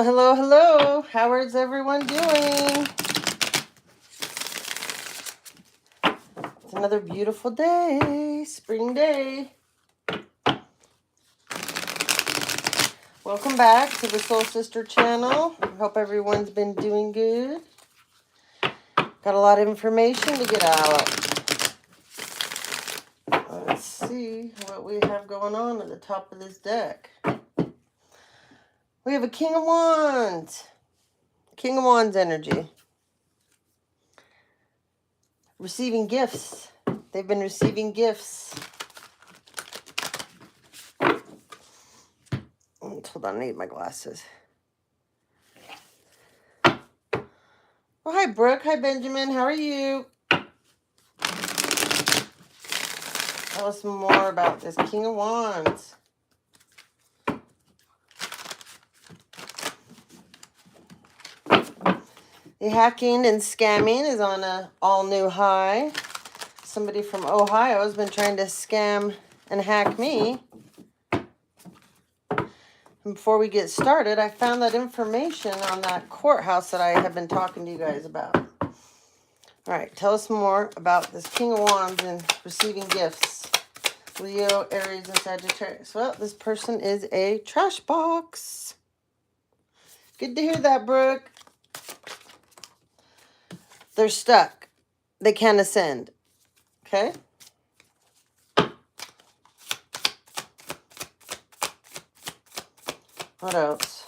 Hello, hello, hello. How is everyone doing? It's another beautiful day, spring day. Welcome back to the Soul Sister channel. I hope everyone's been doing good. Got a lot of information to get out. Let's see what we have going on at the top of this deck. We have a King of Wands. King of Wands energy. Receiving gifts. They've been receiving gifts. Hold on, I need my glasses. Oh, hi, Brooke. Hi, Benjamin. How are you? Tell us more about this King of Wands. The hacking and scamming is on an all-new high. Somebody from Ohio has been trying to scam and hack me. And before we get started, I found that information on that courthouse that I have been talking to you guys about. All right, tell us more about this King of Wands and receiving gifts. Leo, Aries, and Sagittarius. Well, this person is a trash box. Good to hear that, Brooke. They're stuck. They can't ascend. Okay? What else?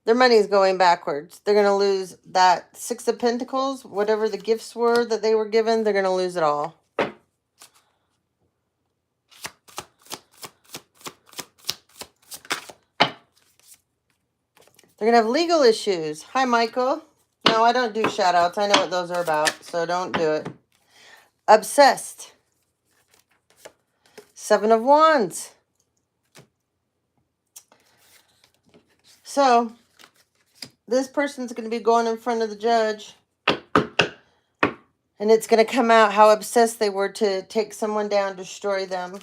Their money's going backwards. They're going to lose that Six of Pentacles. Whatever the gifts were that they were given, they're going to lose it all. They're going to have legal issues. Hi, Michael. No, I don't do shout-outs. I know what those are about, so don't do it. Obsessed. Seven of Wands. So, this person's going to be going in front of the judge. And it's going to come out how obsessed they were to take someone down, destroy them.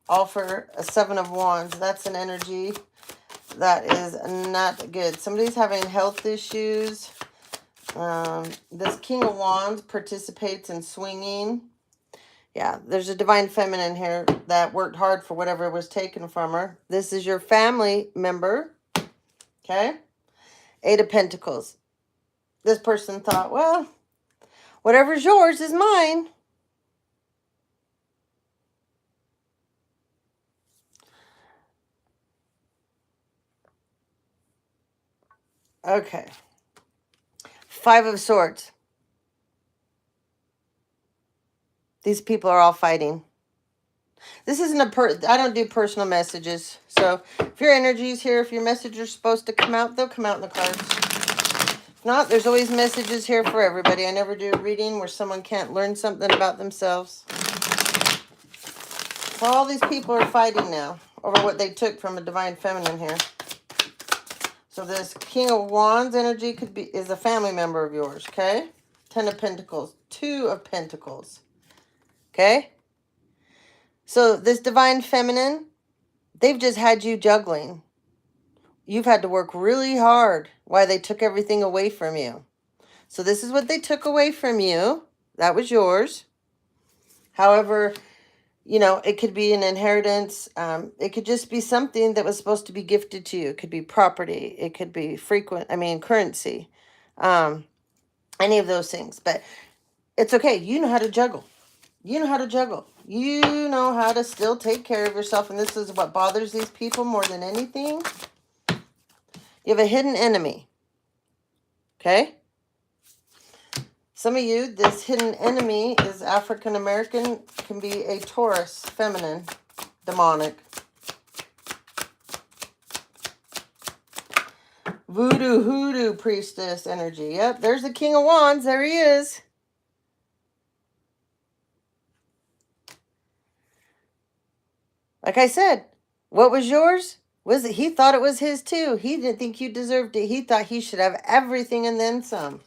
All for a Seven of Wands. That's an energy that is not good. Somebody's having health issues. This King of Wands participates in swinging. Yeah, there's a divine feminine here that worked hard for whatever was taken from her. This is your family member. Okay? Eight of Pentacles. This person thought, well, whatever's yours is mine. Okay. Five of Swords. These people are all fighting. This isn't I don't do personal messages. So if your energy is here, if your message is supposed to come out, they'll come out in the cards. If not, there's always messages here for everybody. I never do a reading where someone can't learn something about themselves. So all these people are fighting now over what they took from a divine feminine here. So this King of Wands energy is a family member of yours, okay? Ten of Pentacles, Two of Pentacles, okay? So this divine feminine, they've just had you juggling. You've had to work really hard while they took everything away from you. So this is what they took away from you. That was yours. However, you know, it could be an inheritance. It could just be something that was supposed to be gifted to you. It could be property. It could be currency. Any of those things. But it's okay. You know how to juggle. You know how to juggle. You know how to still take care of yourself. And this is what bothers these people more than anything. You have a hidden enemy. Okay? Some of you, this hidden enemy is African American, can be a Taurus, feminine, demonic. Voodoo, hoodoo, priestess energy. Yep, there's the King of Wands. There he is. Like I said, what was yours? He thought it was his too. He didn't think you deserved it. He thought he should have everything and then some.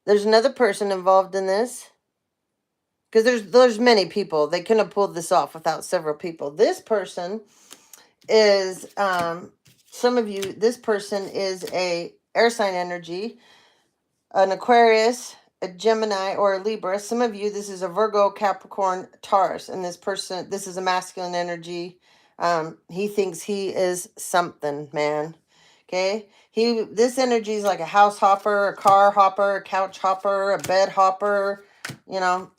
There's another person involved in this. because there's many people. They couldn't have pulled this off without several people. This person is, some of you, this person is a air sign energy, an Aquarius, a Gemini, or a Libra. Some of you, this is a Virgo, Capricorn, Taurus, and this person, this is a masculine energy. He thinks he is something, man. Okay, this energy is like a house hopper, a car hopper, a couch hopper, a bed hopper. You know,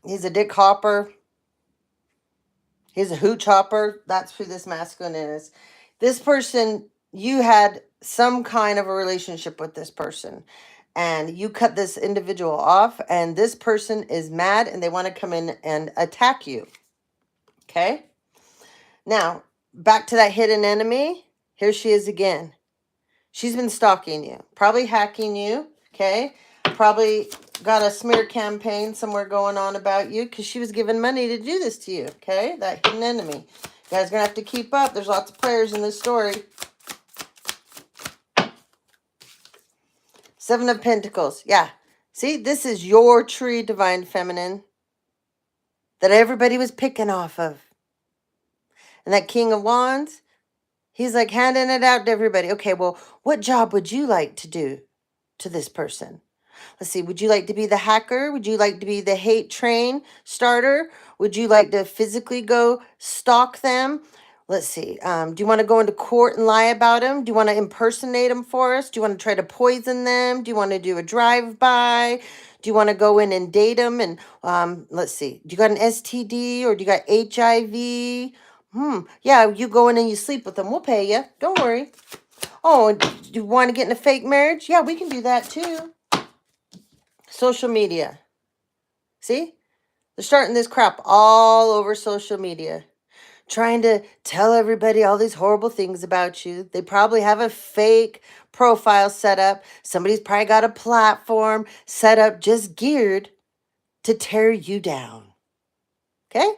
he's a dick hopper. He's a hooch hopper. That's who this masculine is. This person, you had some kind of a relationship with this person, and you cut this individual off, and this person is mad and they want to come in and attack you. Okay? Now, back to that hidden enemy. Here she is again. She's been stalking you, probably hacking you. Okay? Probably got a smear campaign somewhere going on about you because she was given money to do this to you. Okay? That hidden enemy. You guys are going to have to keep up. There's lots of players in this story. Seven of Pentacles. Yeah. See, this is your tree, Divine Feminine, that everybody was picking off of. And that King of Wands, he's like handing it out to everybody. Okay, well, what job would you like to do to this person? Let's see. Would you like to be the hacker? Would you like to be the hate train starter? Would you like to physically go stalk them? Let's see. Do you want to go into court and lie about them? Do you want to impersonate them for us? Do you want to try to poison them? Do you want to do a drive-by? Do you want to go in and date them? And let's see. Do you got an STD or do you got HIV? Yeah, you go in and you sleep with them. We'll pay you. Don't worry. Oh, do you want to get in a fake marriage? Yeah, we can do that too. Social media. See? They're starting this crap all over social media. Trying to tell everybody all these horrible things about you. They probably have a fake profile set up. Somebody's probably got a platform set up just geared to tear you down. Okay?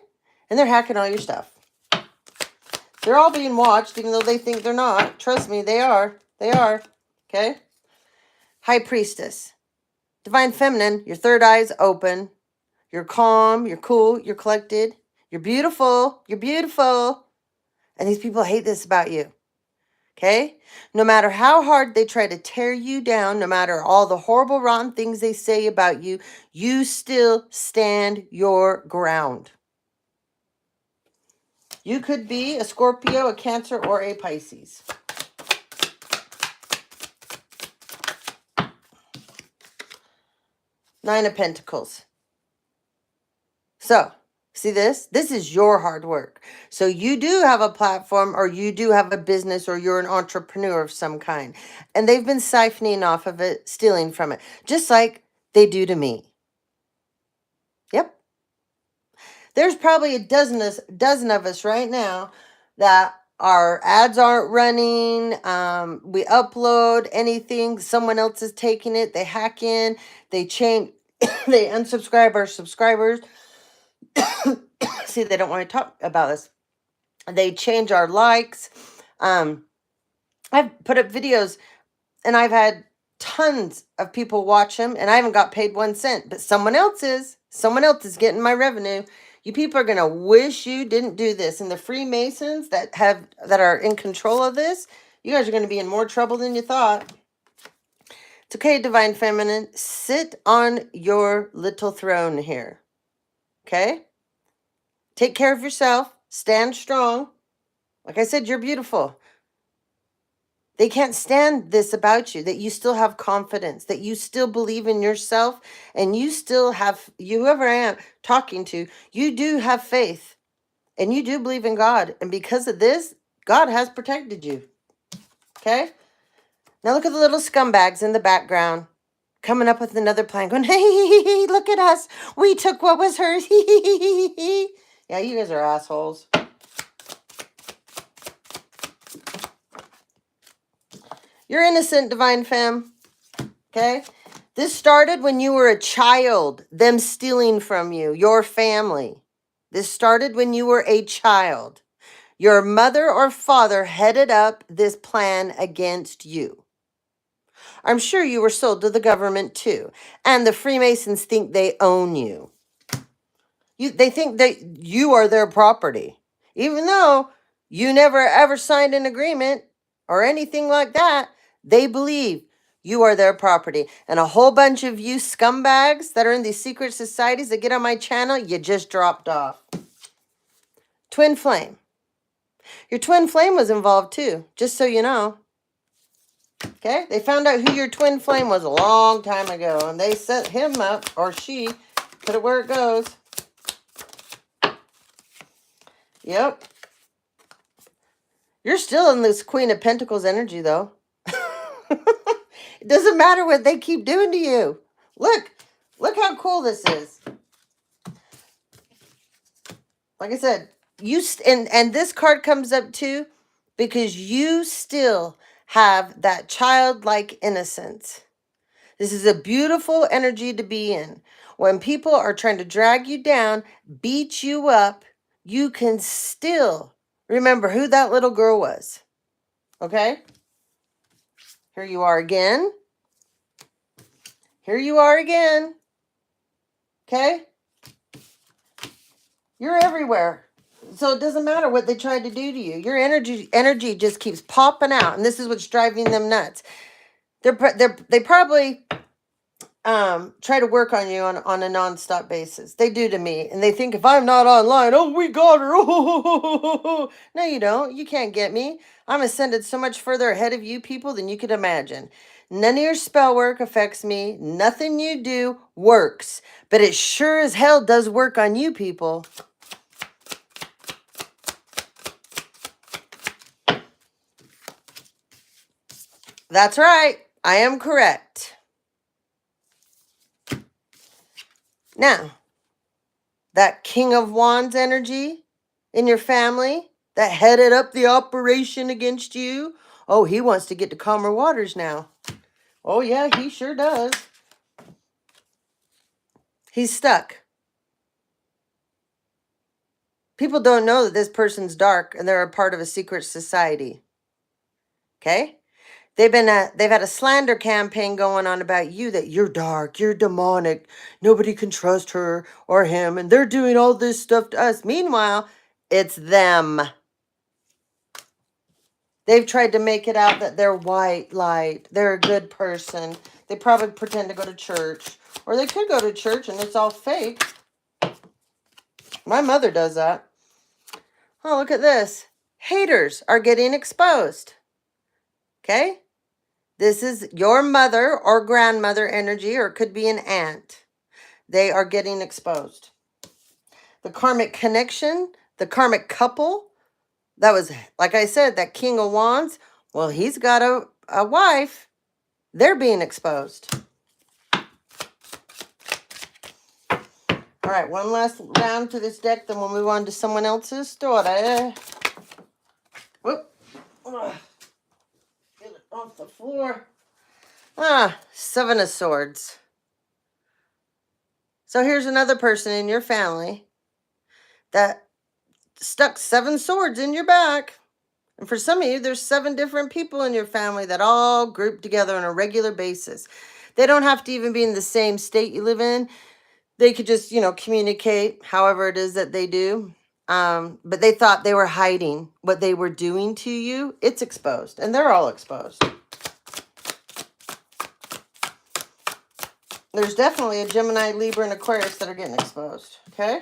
And they're hacking all your stuff. They're all being watched, even though they think they're not. Trust me, they are. They are. Okay? High Priestess. Divine Feminine, your third eye's open. You're calm, you're cool, you're collected. You're beautiful. You're beautiful. And these people hate this about you. Okay? No matter how hard they try to tear you down, no matter all the horrible, rotten things they say about you, you still stand your ground. You could be a Scorpio, a Cancer, or a Pisces. Nine of Pentacles. So, see this? This is your hard work. So you do have a platform or you do have a business or you're an entrepreneur of some kind. And they've been siphoning off of it, stealing from it. Just like they do to me. Yep. There's probably a dozen of us right now that our ads aren't running. We upload anything. Someone else is taking it. They hack in. They change. They unsubscribe our subscribers. See, they don't want to talk about this. They change our likes. I've put up videos and I've had tons of people watch them and I haven't got paid 1 cent, but someone else is. Someone else is getting my revenue. You people are going to wish you didn't do this. And the Freemasons that are in control of this, you guys are going to be in more trouble than you thought. It's okay, Divine Feminine. Sit on your little throne here. Okay? Take care of yourself. Stand strong. Like I said, you're beautiful. They can't stand this about you, that you still have confidence, that you still believe in yourself, and you still have, whoever I am talking to, you do have faith, and you do believe in God. And because of this, God has protected you. Okay? Now look at the little scumbags in the background, coming up with another plan, going, hey, look at us. We took what was hers. Yeah, you guys are assholes. You're innocent, Divine Femme. Okay? This started when you were a child, them stealing from you, your family. This started when you were a child. Your mother or father headed up this plan against you. I'm sure you were sold to the government too. And the Freemasons think they own you. They think that you are their property, even though you never ever signed an agreement or anything like that. They believe you are their property. And a whole bunch of you scumbags that are in these secret societies that get on my channel, you just dropped off. Twin flame. Your twin flame was involved too, just so you know. Okay? They found out who your twin flame was a long time ago, and they set him up, or she, put it where it goes. Yep. You're still in this Queen of Pentacles energy, though. It doesn't matter what they keep doing to you. Look how cool this is. Like I said, and this card comes up too because you still have that childlike innocence. This is a beautiful energy to be in. When people are trying to drag you down, beat you up, you can still remember who that little girl was. Okay? Here you are again. Here you are again. Okay? You're everywhere. So it doesn't matter what they tried to do to you. Your energy just keeps popping out, and this is what's driving them nuts. They probably try to work on you on a nonstop basis. They do to me, and they think if I'm not online, oh, we got her. Oh. No, you don't. You can't get me. I'm ascended so much further ahead of you people than you could imagine. None of your spell work affects me. Nothing you do works, but it sure as hell does work on you people. That's right. I am correct. Now, that King of Wands energy in your family that headed up the operation against you, oh, he wants to get to calmer waters now. Oh, yeah, he sure does. He's stuck. People don't know that this person's dark and they're a part of a secret society. Okay? They've had a slander campaign going on about you that you're dark, you're demonic, nobody can trust her or him, and they're doing all this stuff to us. Meanwhile, it's them. They've tried to make it out that they're white light, they're a good person. They probably pretend to go to church, or they could go to church and it's all fake. My mother does that. Oh, look at this. Haters are getting exposed. Okay? This is your mother or grandmother energy, or it could be an aunt. They are getting exposed. The karmic connection, the karmic couple, that was, like I said, that King of Wands. Well, he's got a wife. They're being exposed. All right, one last round to this deck, then we'll move on to someone else's story. Whoop. Get it off the floor. Seven of Swords. So here's another person in your family that stuck 7 swords in your back. And for some of you, there's 7 different people in your family that all group together on a regular basis. They don't have to even be in the same state you live in. They could just, communicate however it is that they do. But they thought they were hiding what they were doing to you. It's exposed, and they're all exposed. There's definitely a Gemini, Libra, and Aquarius that are getting exposed, okay?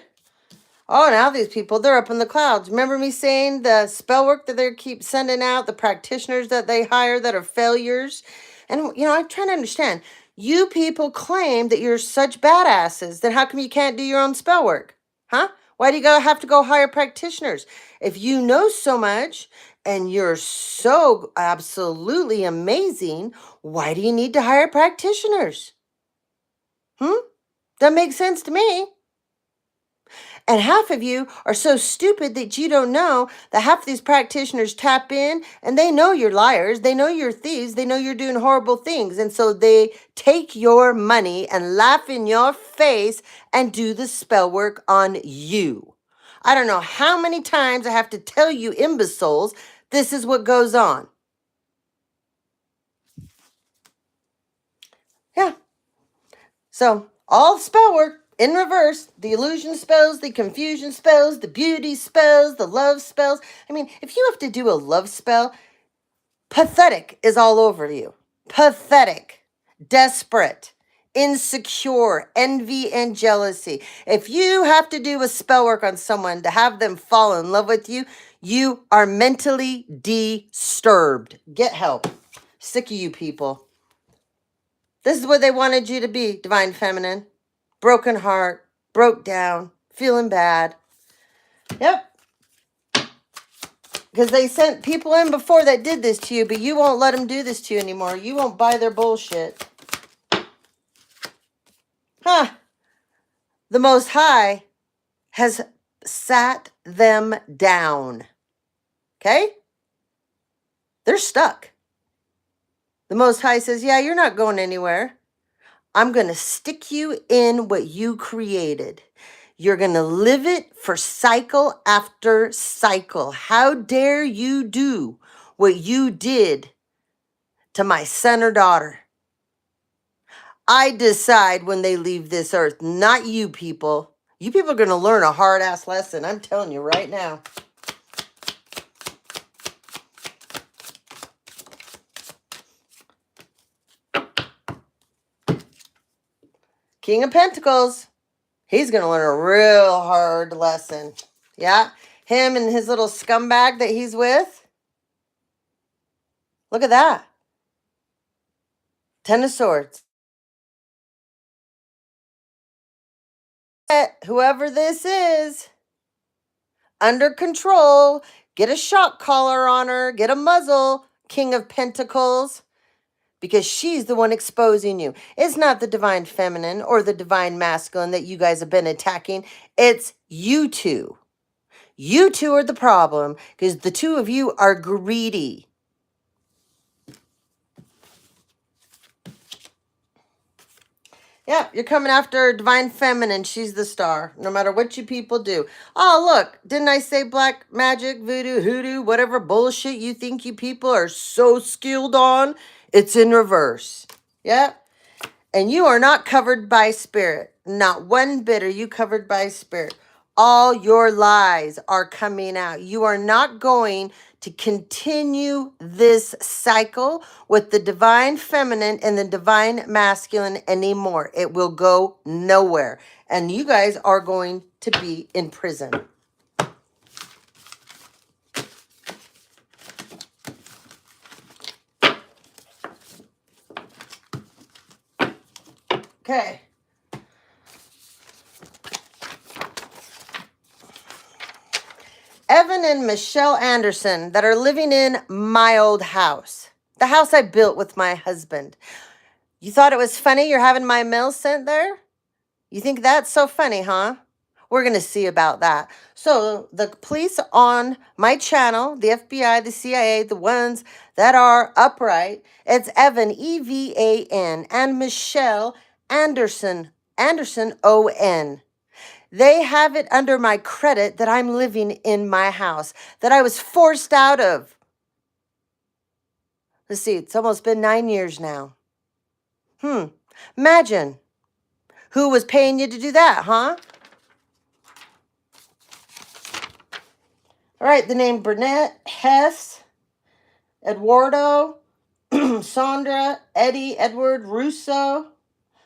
Oh, now these people, they're up in the clouds. Remember me saying the spell work that they keep sending out, the practitioners that they hire that are failures? And, I'm trying to understand. You people claim that you're such badasses. Then how come you can't do your own spell work? Huh? Why do you have to go hire practitioners? If you know so much and you're so absolutely amazing, why do you need to hire practitioners? That makes sense to me. And half of you are so stupid that you don't know that half of these practitioners tap in and they know you're liars. They know you're thieves. They know you're doing horrible things. And so they take your money and laugh in your face and do the spell work on you. I don't know how many times I have to tell you imbeciles this is what goes on. Yeah. So all spell work in reverse, the illusion spells, the confusion spells, the beauty spells, the love spells. I mean, if you have to do a love spell, pathetic is all over you. Pathetic, desperate, insecure, envy, and jealousy. If you have to do a spell work on someone to have them fall in love with you, you are mentally disturbed. Get help. Sick of you people. This is what they wanted you to be, Divine Feminine. Broken heart, broke down, feeling bad. Yep. Because they sent people in before that did this to you, but you won't let them do this to you anymore. You won't buy their bullshit. Huh. The Most High has sat them down. Okay? They're stuck. The Most High says, yeah, you're not going anywhere. I'm going to stick you in what you created. You're going to live it for cycle after cycle. How dare you do what you did to my son or daughter? I decide when they leave this earth, not you people. You people are going to learn a hard-ass lesson. I'm telling you right now. King of Pentacles. He's going to learn a real hard lesson. Yeah. Him and his little scumbag that he's with. Look at that. Ten of Swords. Whoever this is, under control. Get a shock collar on her. Get a muzzle, King of Pentacles. Because she's the one exposing you. It's not the Divine Feminine or the Divine Masculine that you guys have been attacking. It's you two. You two are the problem because the two of you are greedy. Yeah, you're coming after Divine Feminine. She's the star, no matter what you people do. Oh, look, didn't I say black magic, voodoo, hoodoo, whatever bullshit you think you people are so skilled on? It's in reverse. Yeah. And you are not covered by spirit. Not one bit are you covered by spirit. All your lies are coming out. You are not going to continue this cycle with the Divine Feminine and the Divine Masculine anymore. It will go nowhere. And you guys are going to be in prison. Okay. Evan and Michelle Anderson that are living in my old house. The house I built with my husband. You thought it was funny you're having my mail sent there? You think that's so funny, huh? We're going to see about that. So the police on my channel, the FBI, the CIA, the ones that are upright, it's Evan, E-V-A-N, and Michelle Anderson, Anderson, O-N. They have it under my credit that I'm living in my house, that I was forced out of. Let's see, it's almost been 9 years now. Imagine who was paying you to do that, huh? All right, the name Burnett, Hess, Eduardo, Sandra, Eddie, Edward, Russo,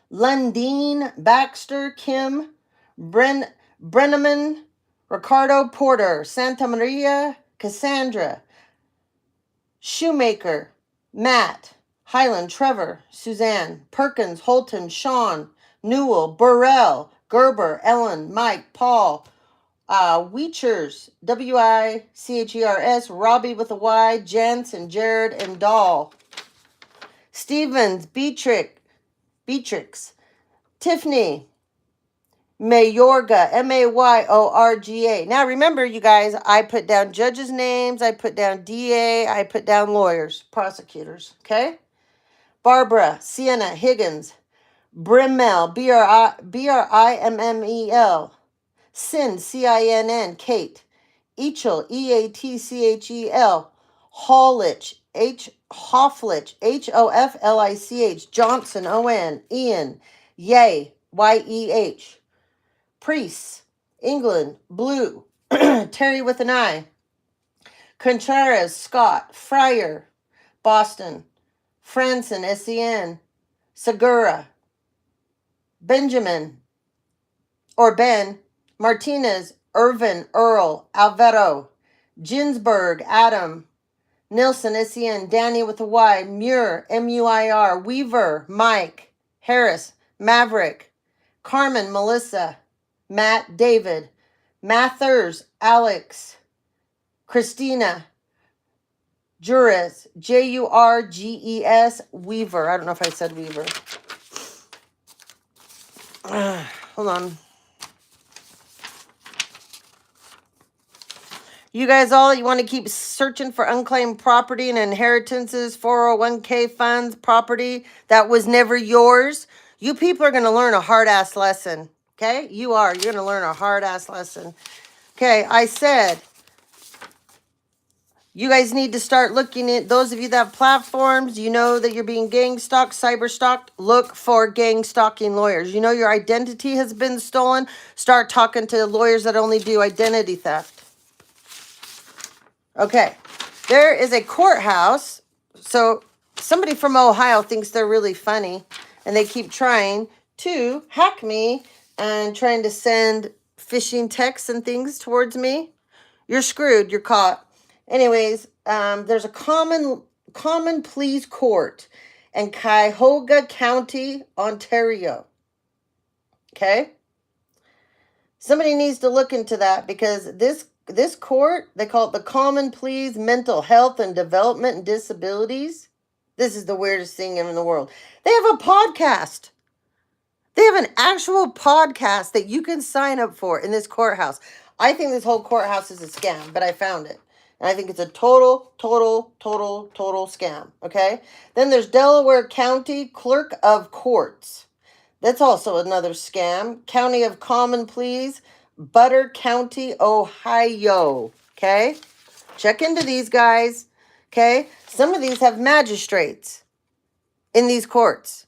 Lundeen, Baxter, Kim, Brenneman, Ricardo, Porter, Santa Maria, Cassandra, Shoemaker, Matt, Highland, Trevor, Suzanne, Perkins, Holton, Sean, Newell, Burrell, Gerber, Ellen, Mike, Paul, Weichers, W-I-C-H-E-R-S, Robbie with a Y, Jensen, Jared, and Dahl. Stevens, Beatrix, Tiffany, Mayorga, M-A-Y-O-R-G-A. Now remember, you guys, I put down judges' names, I put down DA, I put down lawyers, prosecutors, okay? Barbara, Sienna, Higgins, Brimmel, B-R-I-M-M-E-L, Sin, C-I-N-N, Kate, Eachel, E-A-T-C-H-E-L, Hofflich, Hofflich, H-O-F-L-I-C-H, Johnson, O-N, Ian, Yeh, Y-E-H, Priest, England, blue. Terry with an I. Contreras, Scott. Fryer, Boston. Franson, S-E-N. Segura. Benjamin, or Ben. Martinez, Irvin, Earl. Alvaro. Ginsberg, Adam. Nilsson, S-E-N. Danny with a Y. Muir, M-U-I-R. Weaver, Mike. Harris, Maverick. Carmen, Melissa. Matt, David. Mathers, Alex. Christina. Juris, J-U-R-G-E-S. Weaver. I don't know if I said Weaver. Hold on. You guys all, you want to keep searching for unclaimed property and inheritances, 401k funds, property that was never yours. You people are going to learn a hard-ass lesson, okay? You are. You're going to learn a hard-ass lesson. Okay, I said, you guys need to start looking at, those of you that have platforms, you know that you're being gang stalked, cyber stalked, look for gang stalking lawyers. You know your identity has been stolen, start talking to lawyers that only do identity theft. Okay, there is a courthouse. So somebody from Ohio thinks they're really funny, and they keep trying to hack me and trying to send phishing texts and things towards me. You're screwed. You're caught. Anyways, there's a common pleas court in Cuyahoga County, Ontario. Okay? Somebody needs to look into that, because this court, they call it the Common Pleas Mental Health and Development and Disabilities. This is the weirdest thing in the world. They have a podcast. They have an actual podcast that you can sign up for in this courthouse. I think this whole courthouse is a scam, but I found it. And I think it's a total scam, okay? Then there's Delaware County Clerk of Courts. That's also another scam. County of Common Pleas, Butter County, Ohio. Okay? Check into these guys. Okay? Some of these have magistrates in these courts.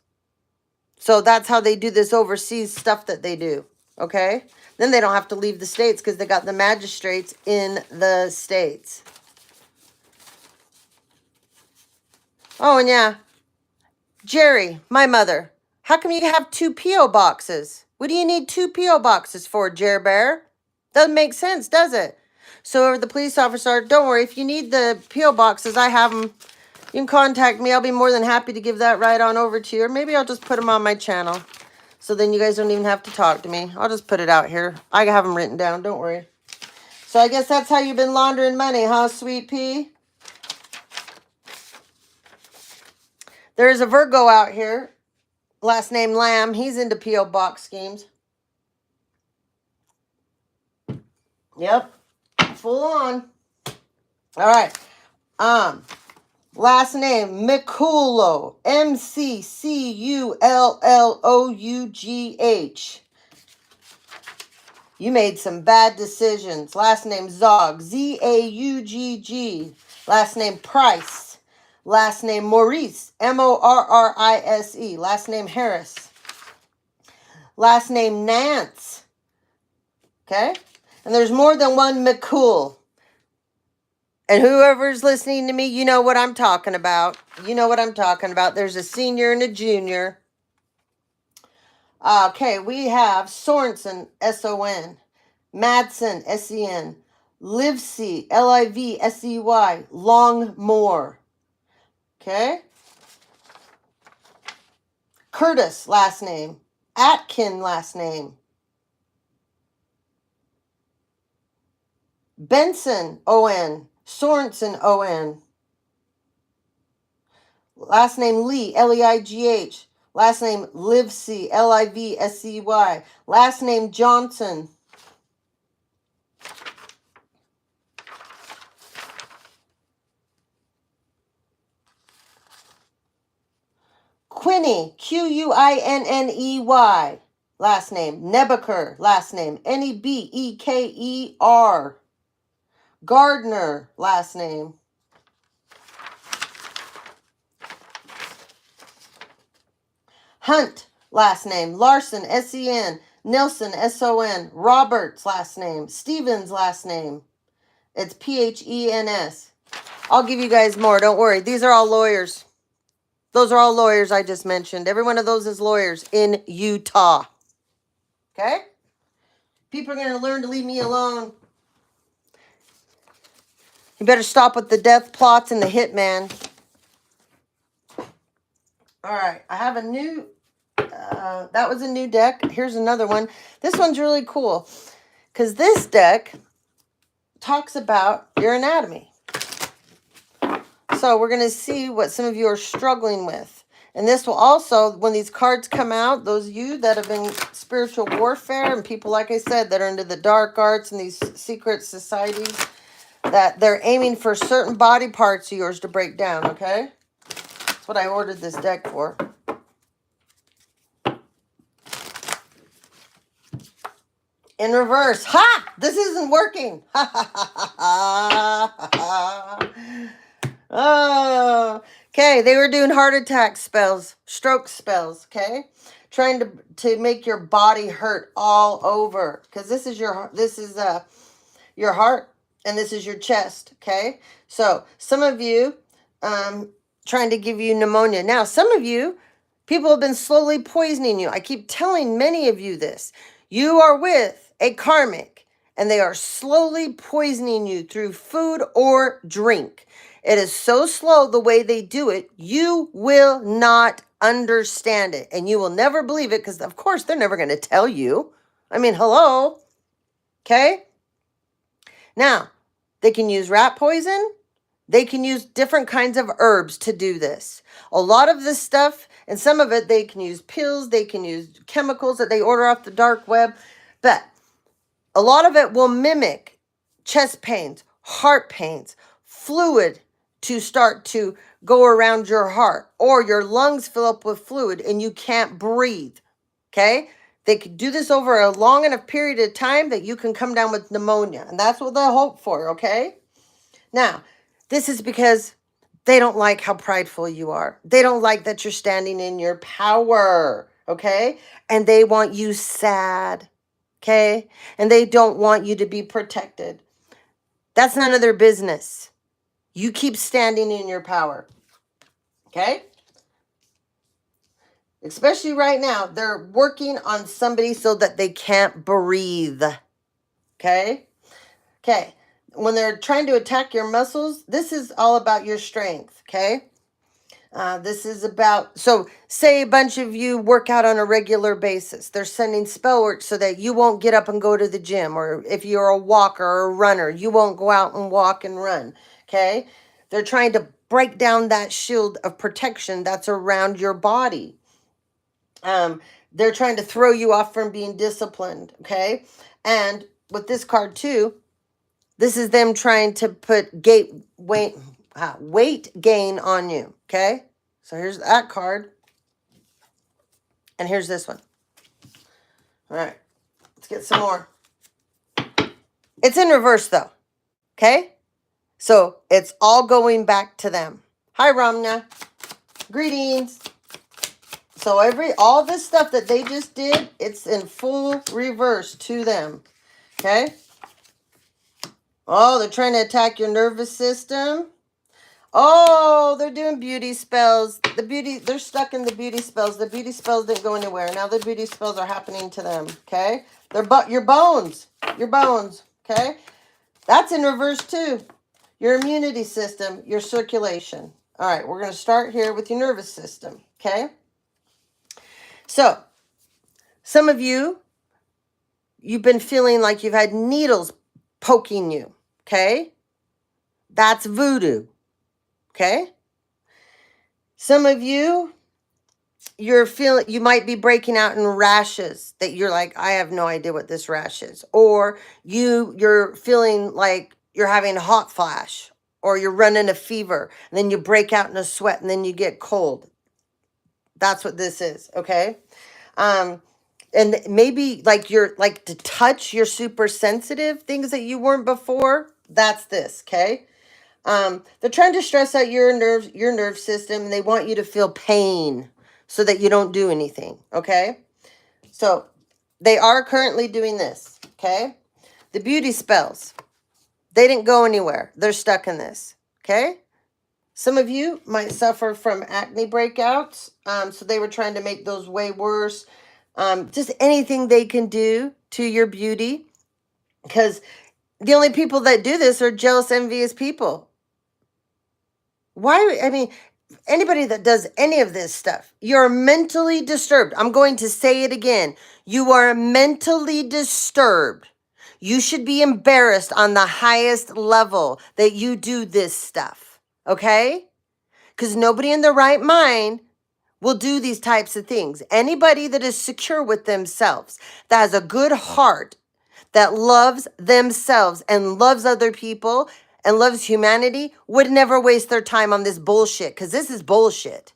So that's how they do this overseas stuff that they do. Okay? Then they don't have to leave the states because they got the magistrates in the states. Oh, and yeah. Jerry, my mother. How come you have 2 P.O. boxes? What do you need 2 P.O. boxes for, Jer Bear? Doesn't make sense, does it? So the police officer, don't worry. If you need the P.O. boxes, I have them. You can contact me. I'll be more than happy to give that right on over to you. Or maybe I'll just put them on my channel. So then you guys don't even have to talk to me. I'll just put it out here. I have them written down. Don't worry. So I guess that's how you've been laundering money, huh, Sweet Pea? There's a Virgo out here. Last name Lamb. He's into P.O. box schemes. Yep. Full on. All right. Last name Mikulo. M-C-C-U-L-L-O-U-G-H. You made some bad decisions. Last name Zog. Z-A-U-G-G. Last name Price. Last name Maurice. M-O-R-R-I-S-E. Last name Harris. Last name Nance. Okay? And there's more than one McCool. And whoever's listening to me, you know what I'm talking about. You know what I'm talking about. There's a senior and a junior. Okay, we have Sorensen, S-O-N. Madsen, S-E-N. Livesey, L-I-V-S-E-Y. Longmore. Okay? Curtis, last name. Atkin, last name. Benson, O-N. Sorensen, O-N. Last name Lee, L-E-I-G-H. Last name Livesey, L-I-V-S-E-Y. Last name Johnson. Quinney, Q-U-I-N-N-E-Y. Last name Nebeker. Last name N-E-B-E-K-E-R. Gardner, last name. Hunt, last name. Larson, S-E-N. Nilsson, S-O-N. Robert's last name. Stevens' last name. It's P-H-E-N-S. I'll give you guys more. Don't worry. These are all lawyers. Those are all lawyers I just mentioned. Every one of those is lawyers in Utah. Okay? People are going to learn to leave me alone. You better stop with the death plots and the hitman. All right. I have a new... that was a new deck. Here's another one. This one's really cool. Because this deck talks about your anatomy. So we're going to see what some of you are struggling with. And this will also, when these cards come out, those of you that have been spiritual warfare and people, like I said, that are into the dark arts and these secret societies, that they're aiming for certain body parts of yours to break down, okay? That's what I ordered this deck for. In reverse. Ha! This isn't working. Ha ha ha ha ha. Oh, okay. They were doing heart attack spells, stroke spells, okay? Trying to make your body hurt all over. Because this is your heart and this is your chest, okay? So some of you trying to give you pneumonia. Now, some of you, people have been slowly poisoning you. I keep telling many of you this. You are with a karmic and they are slowly poisoning you through food or drink. It is so slow the way they do it, you will not understand it. And you will never believe it because, of course, they're never going to tell you. I mean, hello? Okay? Now, they can use rat poison. They can use different kinds of herbs to do this. A lot of this stuff, and some of it, they can use pills. They can use chemicals that they order off the dark web. But a lot of it will mimic chest pains, heart pains, fluid to start to go around your heart, or your lungs fill up with fluid and you can't breathe, okay? They could do this over a long enough period of time that you can come down with pneumonia, and that's what they hope for, okay? Now, this is because they don't like how prideful you are. They don't like that you're standing in your power, okay? And they want you sad, okay? And they don't want you to be protected. That's none of their business. You keep standing in your power, okay? Especially right now, they're working on somebody so that they can't breathe, okay? Okay, when they're trying to attack your muscles, this is all about your strength, okay? This is about, so say a bunch of you work out on a regular basis. They're sending spell work so that you won't get up and go to the gym. Or if you're a walker or a runner, you won't go out and walk and run, okay? They're trying to break down that shield of protection that's around your body. They're trying to throw you off from being disciplined, okay? And with this card too, this is them trying to put weight gain on you, okay? So here's that card. And here's this one. All right, let's get some more. It's in reverse though, okay? So it's all going back to them. Hi, Ramna. Greetings. So all this stuff that they just did, it's in full reverse to them, okay? Oh, they're trying to attack your nervous system. Oh, they're doing beauty spells. They're stuck in the beauty spells. The beauty spells didn't go anywhere. Now the beauty spells are happening to them, okay? Your bones, okay? That's in reverse too. Your immunity system, your circulation. All right, we're going to start here with your nervous system, okay? So, some of you, you've been feeling like you've had needles poking you, okay? That's voodoo. Okay. Some of you, you might be breaking out in rashes that you're like, I have no idea what this rash is. Or you're feeling like you're having a hot flash, or you're running a fever, and then you break out in a sweat, and then you get cold. That's what this is. Okay. And maybe like to touch, you're super sensitive, things that you weren't before. That's this. Okay. They're trying to stress out your nerve system, and they want you to feel pain so that you don't do anything, okay? So they are currently doing this, okay? The beauty spells, they didn't go anywhere. They're stuck in this, okay? Some of you might suffer from acne breakouts, so they were trying to make those way worse. Just anything they can do to your beauty, because the only people that do this are jealous, envious people. Why? I mean, anybody that does any of this stuff, you're mentally disturbed. I'm going to say it again. You are mentally disturbed. You should be embarrassed on the highest level that you do this stuff, okay? Because nobody in their right mind will do these types of things. Anybody that is secure with themselves, that has a good heart, that loves themselves and loves other people and loves humanity, would never waste their time on this bullshit, because this is bullshit.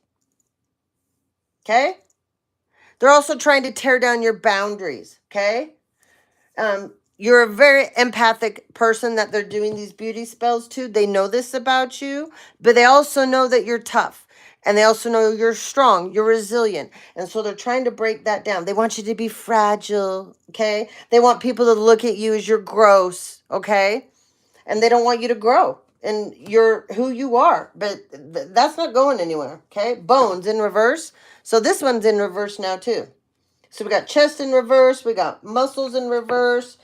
Okay? They're also trying to tear down your boundaries. Okay? You're a very empathic person that they're doing these beauty spells to. They know this about you, but they also know that you're tough. And they also know you're strong, you're resilient. And so they're trying to break that down. They want you to be fragile, okay? They want people to look at you as you're gross, okay? And they don't want you to grow and you're who you are. But that's not going anywhere, okay? Bones in reverse. So this one's in reverse now too. So we got chest in reverse. We got muscles in reverse,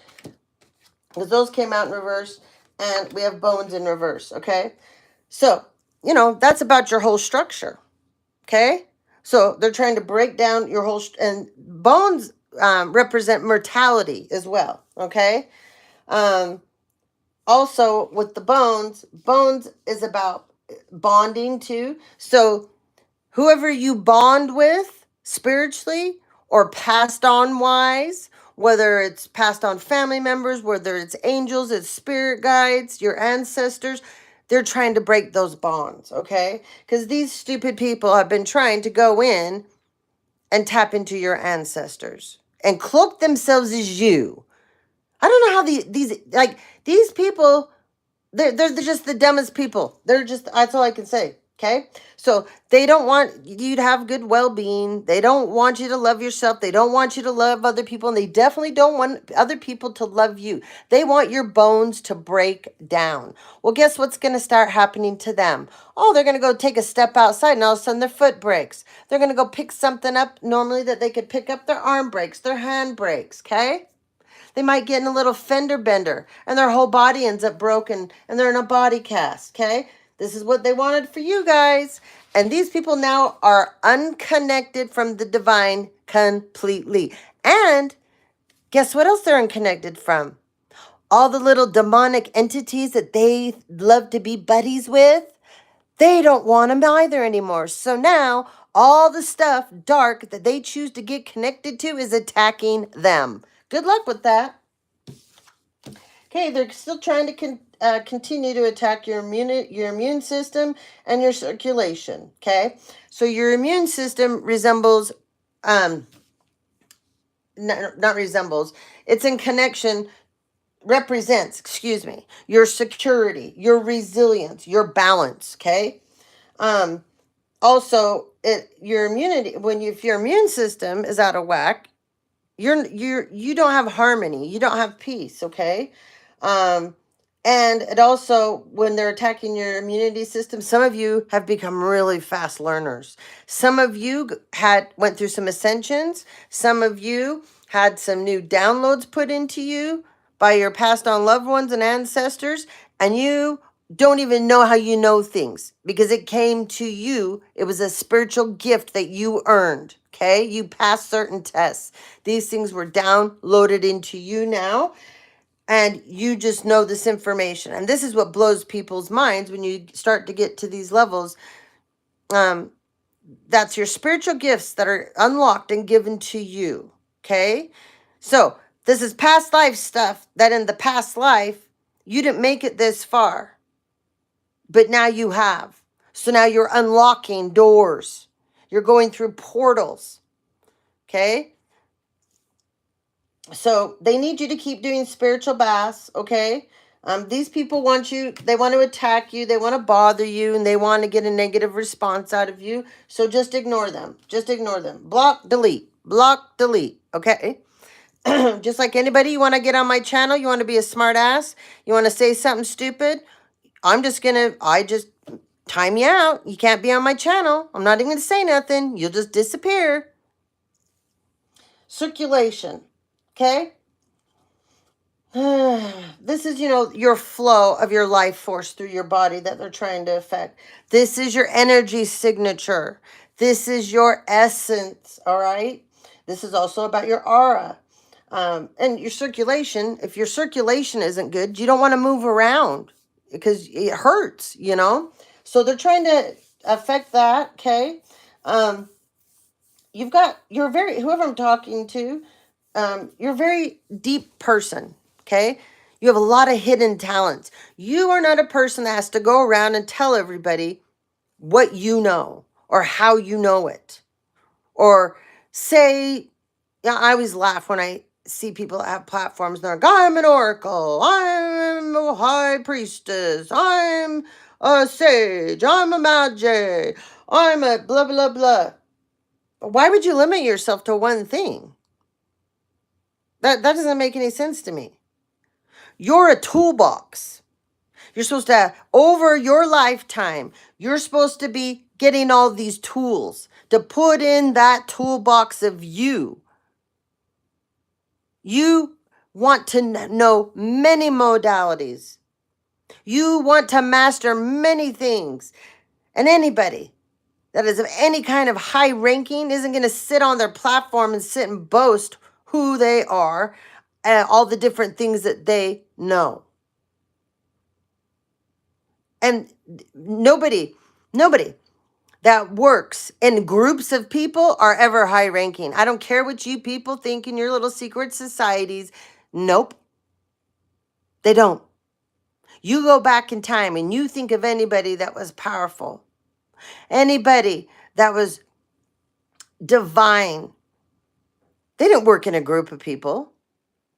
because those came out in reverse. And we have bones in reverse, okay? So, you know, that's about your whole structure, okay? So they're trying to break down your whole, and bones represent mortality as well, okay? Also, with the bones is about bonding too. So whoever you bond with spiritually or passed on wise, whether it's passed on family members, whether it's angels, it's spirit guides, your ancestors, they're trying to break those bonds, okay? Because these stupid people have been trying to go in and tap into your ancestors and cloak themselves as you. I don't know how these people, they're just the dumbest people. They're just, that's all I can say. Okay. So they don't want you to have good well-being. They don't want you to love yourself. They don't want you to love other people. And they definitely don't want other people to love you. They want your bones to break down. Well, guess what's going to start happening to them? Oh, they're going to go take a step outside and all of a sudden their foot breaks. They're going to go pick something up normally that they could pick up. Their arm breaks, their hand breaks. Okay. They might get in a little fender bender and their whole body ends up broken and they're in a body cast, okay? This is what they wanted for you guys. And these people now are unconnected from the divine completely. And guess what else they're unconnected from? All the little demonic entities that they love to be buddies with, they don't want them either anymore. So now all the stuff dark that they choose to get connected to is attacking them. Good luck with that. Okay, they're still trying to continue to attack your immune system and your circulation. Okay, so your immune system resembles, not resembles, it's in connection, represents, excuse me, your security, your resilience, your balance. Okay, also your immunity, if your immune system is out of whack, you don't have harmony, you don't have peace, okay? And it also, when they're attacking your immunity system, some of you have become really fast learners. Some of you went through some ascensions. Some of you had some new downloads put into you by your passed on loved ones and ancestors, and you don't even know how you know things because it came to you. It was a spiritual gift that you earned. Okay, you passed certain tests. These things were downloaded into you now, and you just know this information. And this is what blows people's minds when you start to get to these levels. That's your spiritual gifts that are unlocked and given to you. Okay, so this is past life stuff that in the past life you didn't make it this far, but now you have. So now you're unlocking doors. You're going through portals. Okay? So they need you to keep doing spiritual baths, okay? These people want you, they want to attack you, they want to bother you, and they want to get a negative response out of you. So just ignore them. Just ignore them. Block, delete, okay? Just like anybody, you want to get on my channel, you want to be a smart ass, you want to say something stupid, I just time you out. You can't be on my channel. I'm not even going to say nothing. You'll just disappear. Circulation. Okay? This is, your flow of your life force through your body that they're trying to affect. This is your energy signature. This is your essence, all right? This is also about your aura. And your circulation. If your circulation isn't good, you don't want to move around because it hurts, So they're trying to affect that, okay? Whoever I'm talking to, you're a very deep person, okay? You have a lot of hidden talents. You are not a person that has to go around and tell everybody what you know or how you know it. Or say, I always laugh when I see people that have platforms and they're like, I'm an oracle, I'm a high priestess, I'm a sage, I'm a magi, I'm a blah, blah, blah. Why would you limit yourself to one thing? That doesn't make any sense to me. You're a toolbox. You're supposed to, over your lifetime, you're supposed to be getting all these tools to put in that toolbox of you. You want to know many modalities. You want to master many things. And anybody that is of any kind of high ranking isn't going to sit on their platform and sit and boast who they are and all the different things that they know. And nobody that works in groups of people are ever high ranking. I don't care what you people think in your little secret societies. Nope. They don't. You go back in time and you think of anybody that was powerful, anybody that was divine. They didn't work in a group of people.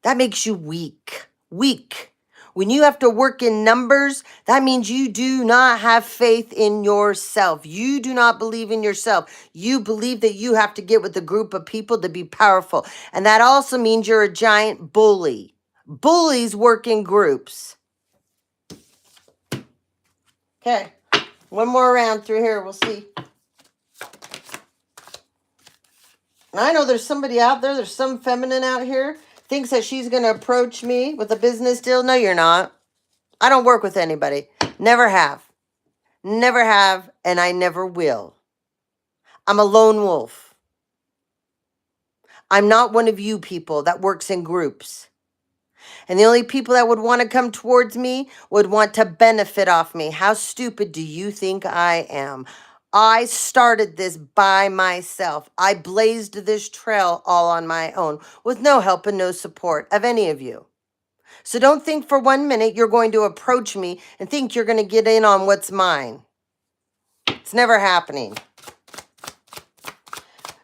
That makes you weak. Weak. When you have to work in numbers, that means you do not have faith in yourself. You do not believe in yourself. You believe that you have to get with a group of people to be powerful. And that also means you're a giant bully. Bullies work in groups. Okay, one more round through here. We'll see. And I know there's somebody out there, there's some feminine out here, thinks that she's going to approach me with a business deal. No, you're not. I don't work with anybody. Never have. Never have, and I never will. I'm a lone wolf. I'm not one of you people that works in groups. And the only people that would want to come towards me would want to benefit off me. How stupid do you think I am? I started this by myself. I blazed this trail all on my own with no help and no support of any of you. So don't think for 1 minute you're going to approach me and think you're going to get in on what's mine. It's never happening.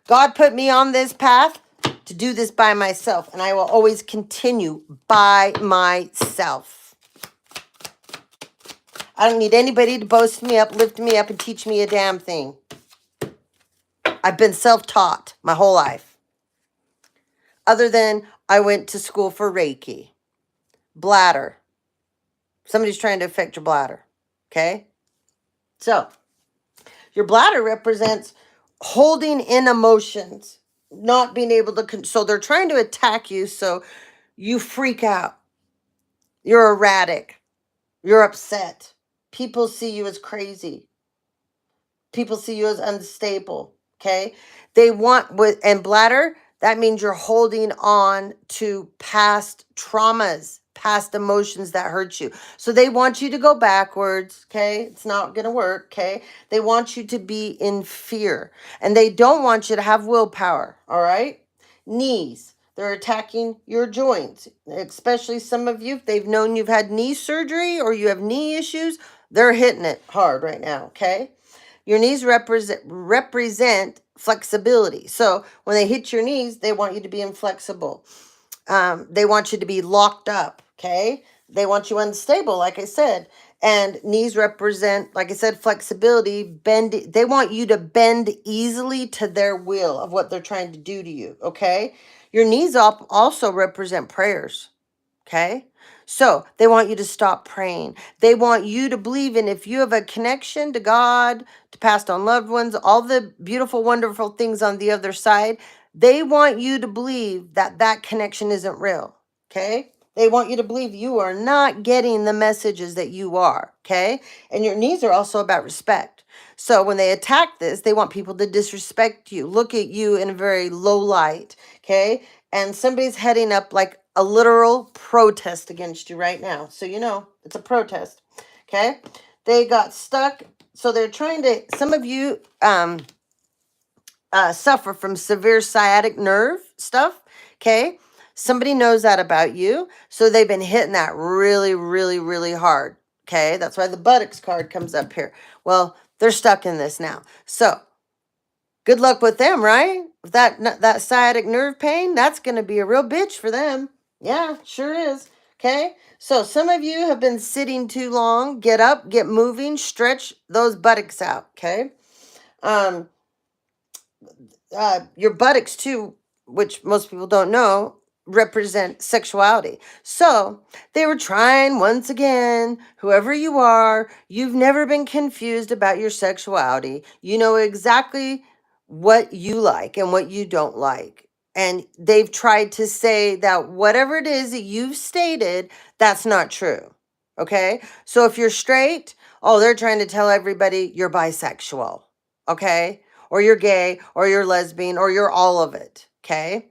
God put me on this path to do this by myself, and I will always continue by myself. I don't need anybody to boast me up, lift me up, and teach me a damn thing. I've been self-taught my whole life. Other than I went to school for Reiki. Bladder. Somebody's trying to affect your bladder. Okay? So, your bladder represents holding in emotions, not being able to, so they're trying to attack you, so you freak out. You're erratic. You're upset. People see you as crazy. People see you as unstable, okay? They want, and bladder, that means you're holding on to past traumas, past emotions that hurt you. So they want you to go backwards, okay? It's not going to work, okay? They want you to be in fear. And they don't want you to have willpower, all right? Knees, they're attacking your joints, especially some of you, if they've known you've had knee surgery or you have knee issues, they're hitting it hard right now, okay? Your knees represent flexibility. So when they hit your knees, they want you to be inflexible. They want you to be locked up, okay? They want you unstable, like I said. And knees represent, like I said, flexibility, bend. They want you to bend easily to their will of what they're trying to do to you, okay? Your knees also represent prayers, okay? So they want you to stop praying. They want you to believe in, if you have a connection to God, to passed on loved ones, all the beautiful, wonderful things on the other side, they want you to believe that that connection isn't real, okay? They want you to believe you are not getting the messages that you are, okay? And your knees are also about respect. So when they attack this, they want people to disrespect you, look at you in a very low light, okay? And somebody's heading up like a literal protest against you right now. So you know, it's a protest, okay? They got stuck. So they're trying to, some of you suffer from severe sciatic nerve stuff, okay? Somebody knows that about you. So they've been hitting that really, really, really hard, okay? That's why the buttocks card comes up here. Well, they're stuck in this now. So good luck with them, right? That sciatic nerve pain, that's going to be a real bitch for them. Yeah, sure is. Okay? So some of you have been sitting too long. Get up, get moving, stretch those buttocks out, okay? Your buttocks too, which most people don't know, represent sexuality. So they were trying once again, whoever you are, you've never been confused about your sexuality. You know exactly what you like and what you don't like. And they've tried to say that whatever it is that you've stated, that's not true. Okay? So if you're straight, oh, they're trying to tell everybody you're bisexual. Okay? Or you're gay, or you're lesbian, or you're all of it, okay?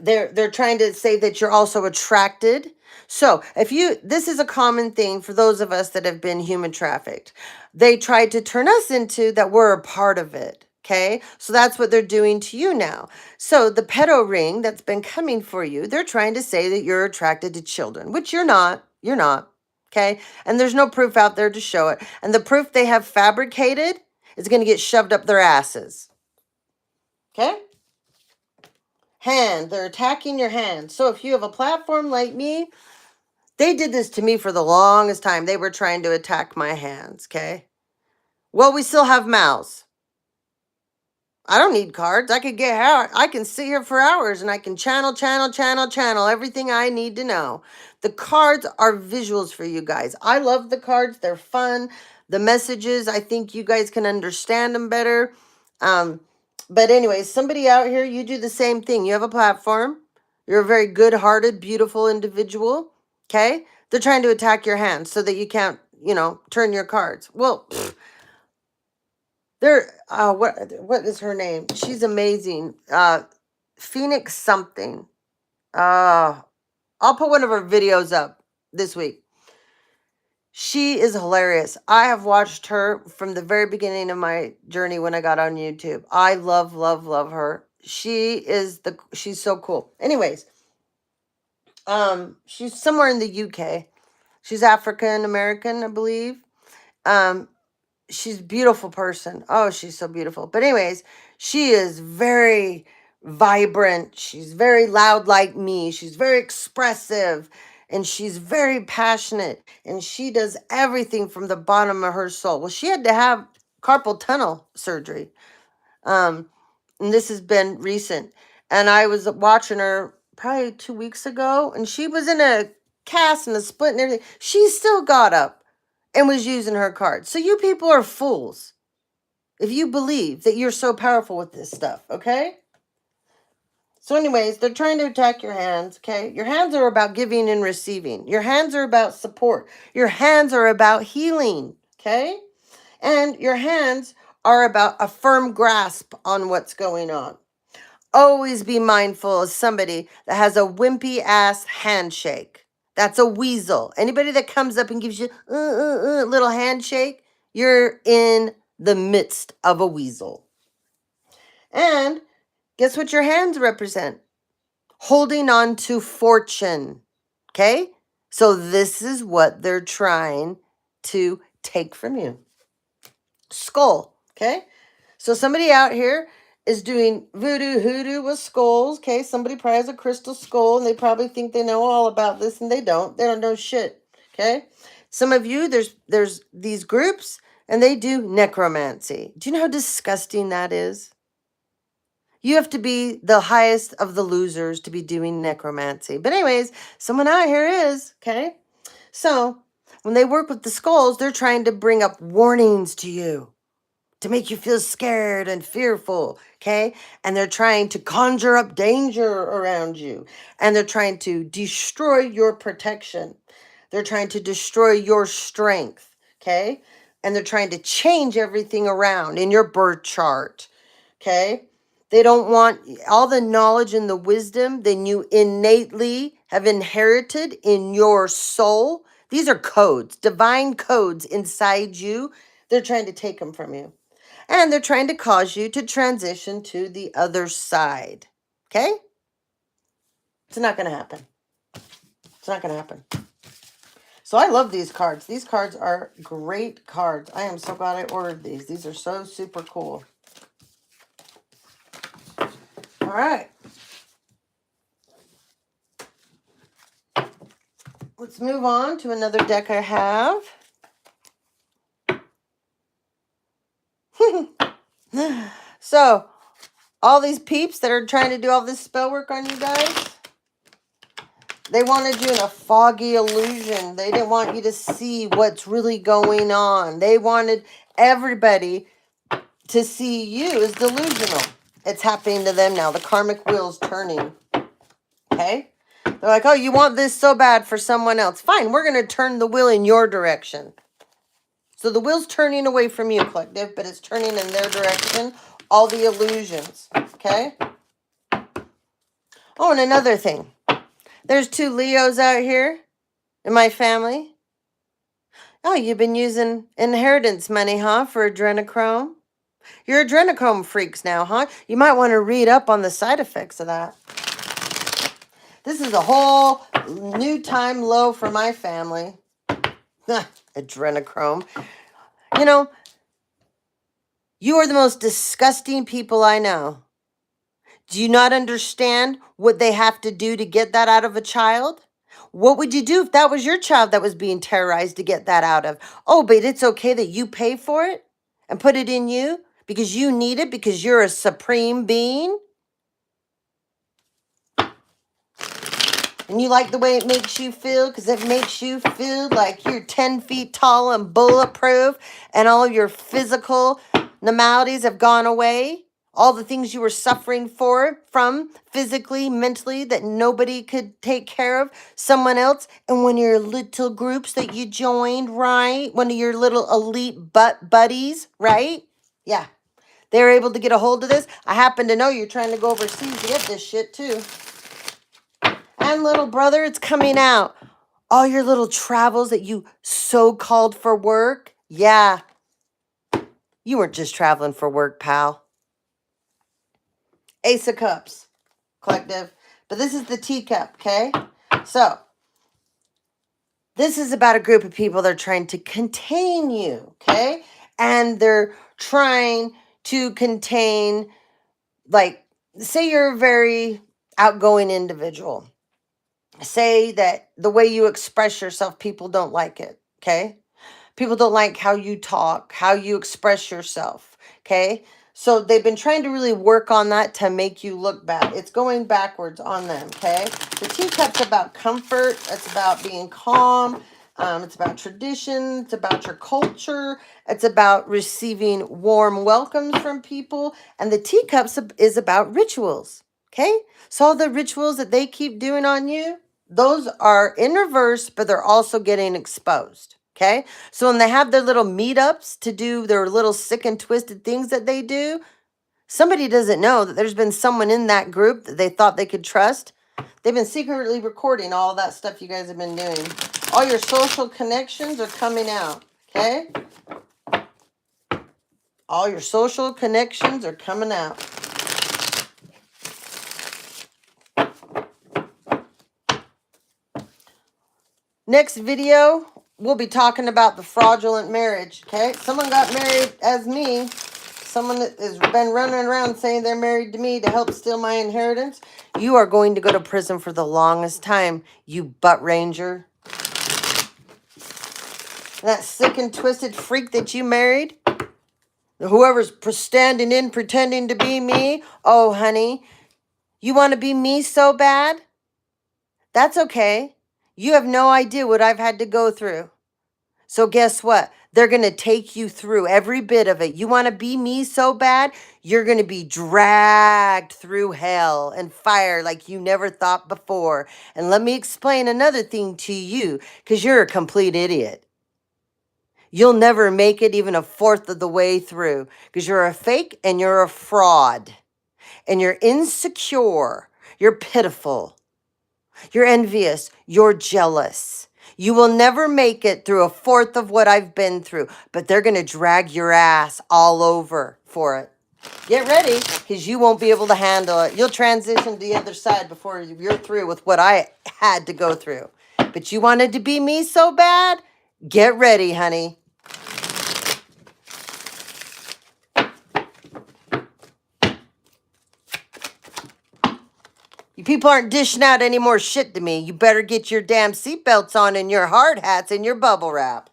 They're trying to say that you're also attracted. So this is a common thing for those of us that have been human trafficked. They tried to turn us into that we're a part of it, okay? So that's what they're doing to you now. So the pedo ring that's been coming for you, they're trying to say that you're attracted to children, which you're not. You're not, okay? And there's no proof out there to show it. And the proof they have fabricated is going to get shoved up their asses. Okay? Hand. They're attacking your hand. So if you have a platform like me, they did this to me for the longest time. They were trying to attack my hands. Okay? Well, we still have mouths. I don't need cards. I can sit here for hours and I can channel everything I need to know. The cards are visuals for you guys. I love the cards. They're fun. The messages, I think you guys can understand them better. But anyway, somebody out here, you do the same thing. You have a platform. You're a very good-hearted, beautiful individual. Okay? They're trying to attack your hands so that you can't, turn your cards. Well, what is her name? She's amazing. Phoenix something. I'll put one of her videos up this week. She is hilarious. I have watched her from the very beginning of my journey when I got on YouTube. I love, love, love her. She's so cool. Anyways, she's somewhere in the UK. She's African American, I believe. She's a beautiful person. Oh, she's so beautiful. But anyways, she is very vibrant. She's very loud like me. She's very expressive and she's very passionate and she does everything from the bottom of her soul. Well, she had to have carpal tunnel surgery. And this has been recent. And I was watching her probably 2 weeks ago and she was in a cast and a split and everything. She still got up and was using her cards. So you people are fools if you believe that you're so powerful with this stuff, okay? So anyways, they're trying to attack your hands, okay? Your hands are about giving and receiving. Your hands are about support. Your hands are about healing, okay? And your hands are about a firm grasp on what's going on. Always be mindful of somebody that has a wimpy ass handshake. That's a weasel. Anybody that comes up and gives you a little handshake, you're in the midst of a weasel. And guess what your hands represent? Holding on to fortune. Okay? So this is what they're trying to take from you. Skull. Okay? So somebody out here is doing voodoo hoodoo with skulls. Okay, somebody probably has a crystal skull and they probably think they know all about this and they don't. They don't know shit. Okay, some of you, there's these groups and they do necromancy. Do you know how disgusting that is? You have to be the highest of the losers to be doing necromancy. But anyways, someone out here is, okay? So when they work with the skulls, they're trying to bring up warnings to you to make you feel scared and fearful, okay? And they're trying to conjure up danger around you. And they're trying to destroy your protection. They're trying to destroy your strength, okay? And they're trying to change everything around in your birth chart, okay? They don't want all the knowledge and the wisdom that you innately have inherited in your soul. These are codes, divine codes inside you. They're trying to take them from you. And they're trying to cause you to transition to the other side. Okay? It's not going to happen. It's not going to happen. So I love these cards. These cards are great cards. I am so glad I ordered these. These are so super cool. All right. Let's move on to another deck I have. So, all these peeps that are trying to do all this spell work on you guys, they wanted you in a foggy illusion. They didn't want you to see what's really going on. They wanted everybody to see you as delusional. It's happening to them now. The karmic wheel's turning. Okay? They're like, oh, you want this so bad for someone else. Fine, we're going to turn the wheel in your direction. So the wheel's turning away from you, collective, but it's turning in their direction. All the illusions. Okay? Oh, and another thing. There's 2 Leos out here in my family. Oh, you've been using inheritance money, huh, for adrenochrome? You're adrenochrome freaks now, huh? You might want to read up on the side effects of that. This is a whole new time low for my family. Adrenochrome. You know, you are the most disgusting people I know. Do you not understand what they have to do to get that out of a child? What would you do if that was your child that was being terrorized to get that out of? Oh, but it's okay that you pay for it and put it in you because you need it because you're a supreme being? And you like the way it makes you feel because it makes you feel like you're 10 feet tall and bulletproof and all your physical normalities have gone away. All the things you were suffering from physically, mentally, that nobody could take care of, someone else. And one of your little groups that you joined, right? One of your little elite buddies, right? Yeah. They were able to get a hold of this. I happen to know you're trying to go overseas to get this shit too. And little brother, it's coming out. All your little travels that you so-called for work. Yeah. You weren't just traveling for work, pal. Ace of Cups, collective. But this is the teacup, okay? So, this is about a group of people that are trying to contain you, okay? And they're trying to contain, like, say you're a very outgoing individual. Say that the way you express yourself, people don't like it, okay? People don't like how you talk, how you express yourself, okay? So they've been trying to really work on that to make you look bad. It's going backwards on them, okay? The teacup's about comfort. It's about being calm. It's about tradition. It's about your culture. It's about receiving warm welcomes from people. And the teacups is about rituals, okay? So all the rituals that they keep doing on you, those are in reverse, but they're also getting exposed, okay? So when they have their little meetups to do their little sick and twisted things that they do, somebody doesn't know that there's been someone in that group that they thought they could trust. They've been secretly recording all that stuff you guys have been doing. All your social connections are coming out, okay? All your social connections are coming out. Next video, we'll be talking about the fraudulent marriage, okay? Someone got married as me. someone that has been running around saying they're married to me to help steal my inheritance, you are going to go to prison for the longest time, you butt ranger. That sick and twisted freak that you married, whoever's standing in pretending to be me, oh, honey, you want to be me so bad? That's okay. You have no idea what I've had to go through. So guess what? They're going to take you through every bit of it. You want to be me so bad? You're going to be dragged through hell and fire like you never thought before. And let me explain another thing to you, because you're a complete idiot. You'll never make it even a fourth of the way through, because you're a fake and you're a fraud. And you're insecure. You're pitiful. You're envious. You're jealous. You will never make it through a fourth of what I've been through, but they're going to drag your ass all over for it. Get ready, because you won't be able to handle it. You'll transition to the other side before you're through with what I had to go through. But you wanted to be me so bad? Get ready, honey. You people aren't dishing out any more shit to me. You better get your damn seatbelts on and your hard hats and your bubble wrap.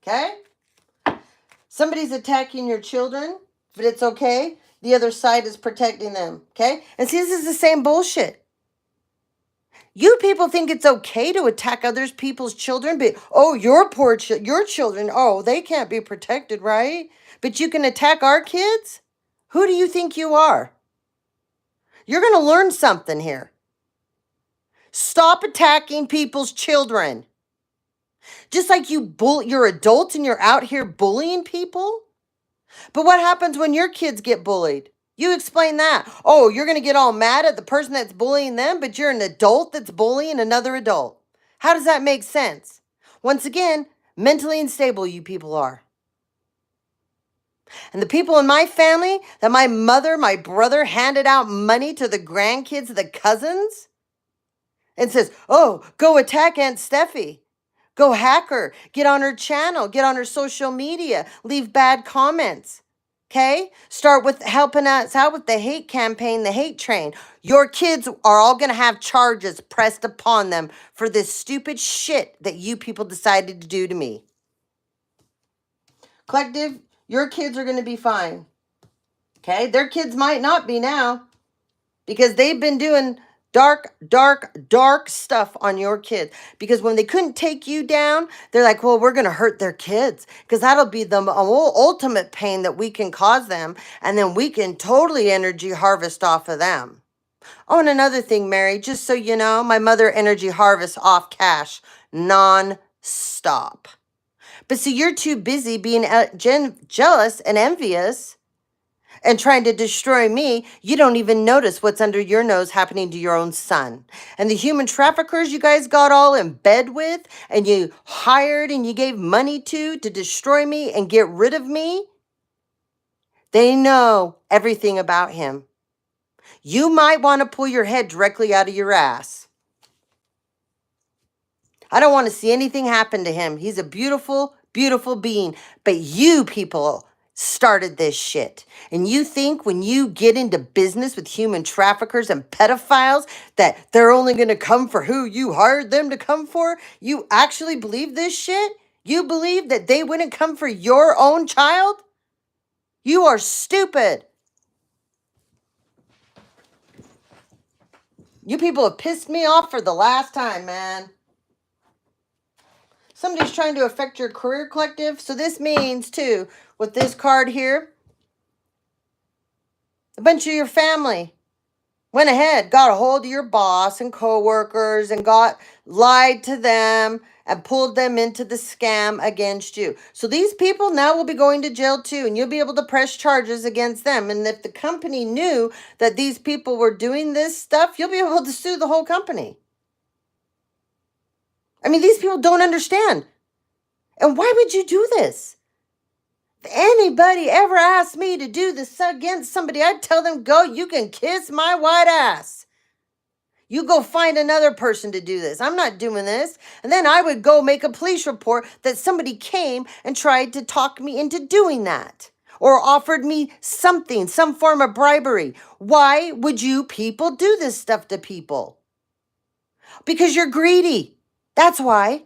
Okay? Somebody's attacking your children, but it's okay. The other side is protecting them. Okay? And see, this is the same bullshit. You people think it's okay to attack other people's children, but, oh, your your children, oh, they can't be protected, right? But you can attack our kids? Who do you think you are? You're going to learn something here. Stop attacking people's children. Just like you're adults and you're out here bullying people. But what happens when your kids get bullied? You explain that. Oh, you're going to get all mad at the person that's bullying them, but you're an adult that's bullying another adult. How does that make sense? Once again, mentally unstable you people are. And the people in my family that my mother, my brother handed out money to the grandkids, the cousins, and says, oh, go attack Aunt Steffi. Go hack her. Get on her channel. Get on her social media. Leave bad comments. Okay? Start with helping us out with the hate campaign, the hate train. Your kids are all going to have charges pressed upon them for this stupid shit that you people decided to do to me. Collective, your kids are going to be fine. Okay? Their kids might not be now because they've been doing dark stuff on your kids. Because when they couldn't take you down, they're like, well, we're going to hurt their kids because that'll be the ultimate pain that we can cause them. And then we can totally energy harvest off of them. Oh, and another thing, Mary, just so you know, my mother energy harvests off cash non-stop. But see, you're too busy being jealous and envious and trying to destroy me. You don't even notice what's under your nose happening to your own son. And the human traffickers you guys got all in bed with and you hired and you gave money to destroy me and get rid of me, they know everything about him. You might want to pull your head directly out of your ass. I don't want to see anything happen to him. He's a beautiful, beautiful being. But you people started this shit. And you think when you get into business with human traffickers and pedophiles that they're only going to come for who you hired them to come for? You actually believe this shit? You believe that they wouldn't come for your own child? You are stupid. You people have pissed me off for the last time, man. Somebody's trying to affect your career, collective. So this means, too, with this card here, a bunch of your family went ahead, got a hold of your boss and coworkers and lied to them and pulled them into the scam against you. So these people now will be going to jail, too, and you'll be able to press charges against them. And if the company knew that these people were doing this stuff, you'll be able to sue the whole company. I mean, these people don't understand. And why would you do this? If anybody ever asked me to do this against somebody, I'd tell them, go, you can kiss my white ass. You go find another person to do this. I'm not doing this. And then I would go make a police report that somebody came and tried to talk me into doing that. or offered me something, some form of bribery. Why would you people do this stuff to people? Because you're greedy. That's why.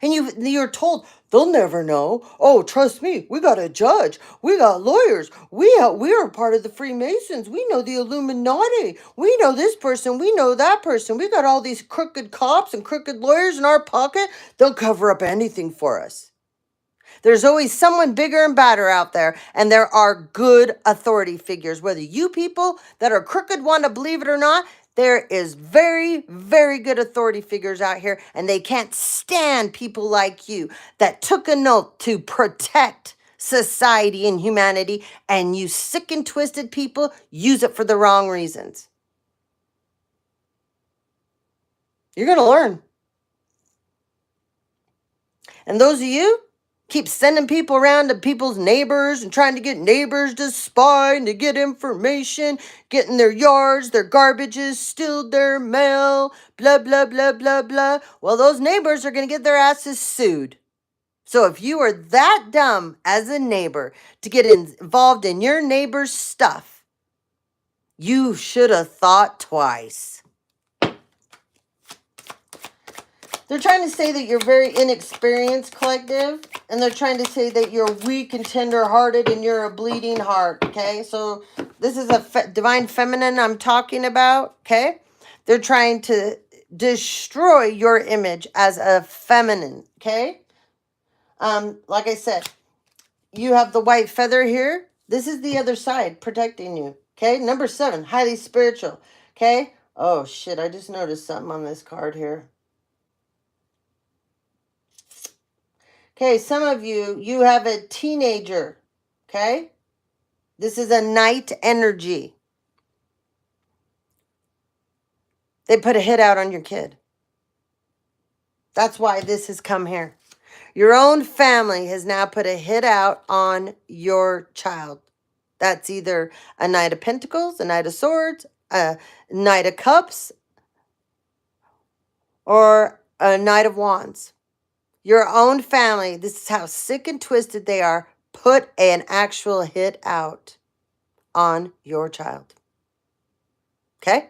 And you're told they'll never know. Oh, trust me, we got a judge, we got lawyers, we are part of the Freemasons, we know the Illuminati, we know this person, we know that person, we got all these crooked cops and crooked lawyers in our pocket. They'll cover up anything for us. There's always someone bigger and badder out there, and there are good authority figures. Whether you people that are crooked want to believe it or not, there is very, very good authority figures out here, and they can't stand people like you that took an oath to protect society and humanity, and you sick and twisted people use it for the wrong reasons. You're going to learn. And those of you keep sending people around to people's neighbors and trying to get neighbors to spy and to get information, get in their yards, their garbages, steal their mail, blah, blah, blah, blah, blah. Well, those neighbors are going to get their asses sued. So if you are that dumb as a neighbor to get involved in your neighbor's stuff, you should have thought twice. They're trying to say that you're very inexperienced, collective, and they're trying to say that you're weak and tender-hearted and you're a bleeding heart, okay? So this is a divine feminine I'm talking about, okay? They're trying to destroy your image as a feminine, okay? Like I said, you have the white feather here. This is the other side protecting you, okay? Number 7, highly spiritual, okay? Oh, shit, I just noticed something on this card here. Okay, some of you have a teenager, okay? This is a night energy. They put a hit out on your kid. That's why this has come here. Your own family has now put a hit out on your child. That's either a Knight of Pentacles, a Knight of Swords, a Knight of Cups, or a Knight of Wands. Your own family, this is how sick and twisted they are, put an actual hit out on your child. Okay?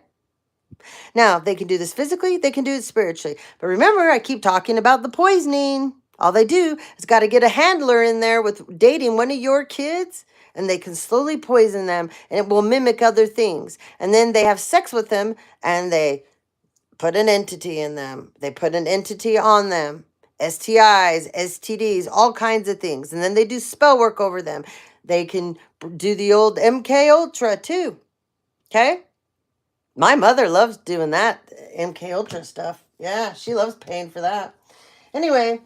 Now, they can do this physically, they can do it spiritually. But remember, I keep talking about the poisoning. All they do is got to get a handler in there with dating one of your kids, and they can slowly poison them, and it will mimic other things. And then they have sex with them, and they put an entity in them. They put an entity on them. STIs, STDs, all kinds of things. And then they do spell work over them. They can do the old MK Ultra too. Okay? My mother loves doing that MK Ultra stuff. Yeah, she loves paying for that. Anyway,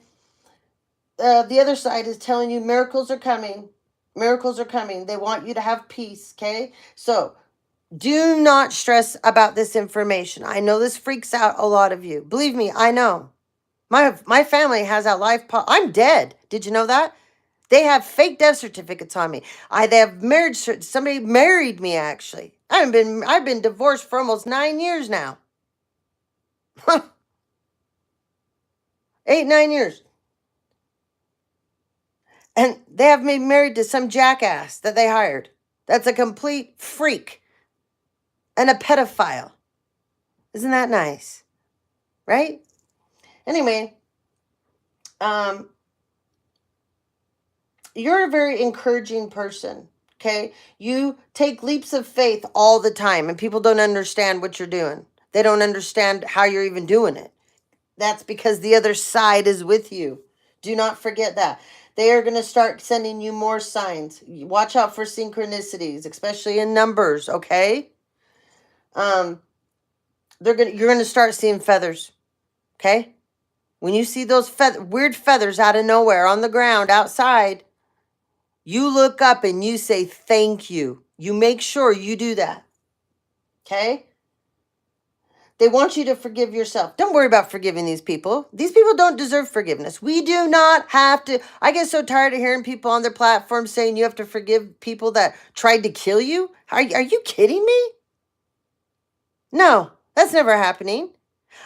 the other side is telling you miracles are coming. Miracles are coming. They want you to have peace, okay? So, do not stress about this information. I know this freaks out a lot of you. Believe me, I know. My family has a life. I'm dead. Did you know that? They have fake death certificates on me. They have marriage. Somebody married me actually. I've been divorced for almost 9 years now. 8, 9 years. And they have me married to some jackass that they hired. That's a complete freak and a pedophile. Isn't that nice? Right? Anyway, you're a very encouraging person, okay? You take leaps of faith all the time, and people don't understand what you're doing. They don't understand how you're even doing it. That's because the other side is with you. Do not forget that. They are going to start sending you more signs. Watch out for synchronicities, especially in numbers, okay? You're going to start seeing feathers, okay? When you see those weird feathers out of nowhere on the ground outside, you look up and you say thank you. You make sure you do that, okay? They want you to forgive yourself. Don't worry about forgiving these people. These people don't deserve forgiveness. We do not have to. I get so tired of hearing people on their platform saying you have to forgive people that tried to kill you. Are you kidding me? No, that's never happening.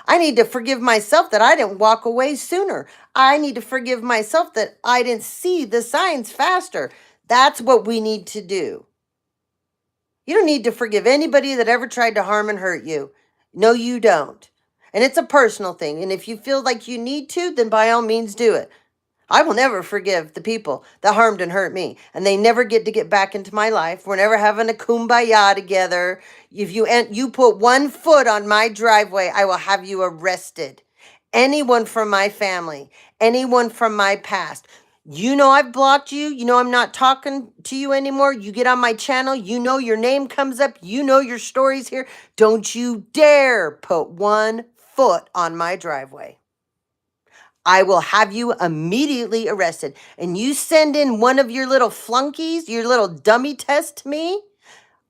I need to forgive myself that I didn't walk away sooner. I need to forgive myself that I didn't see the signs faster. That's what we need to do. You don't need to forgive anybody that ever tried to harm and hurt you. No, you don't. And it's a personal thing. And if you feel like you need to, then by all means do it. I will never forgive the people that harmed and hurt me. And they never get back into my life. We're never having a kumbaya together. If you put 1 foot on my driveway, I will have you arrested. Anyone from my family, anyone from my past. You know I've blocked you. You know I'm not talking to you anymore. You get on my channel. You know your name comes up. You know your story's here. Don't you dare put 1 foot on my driveway. I will have you immediately arrested. And you send in one of your little flunkies, your little dummy test to me,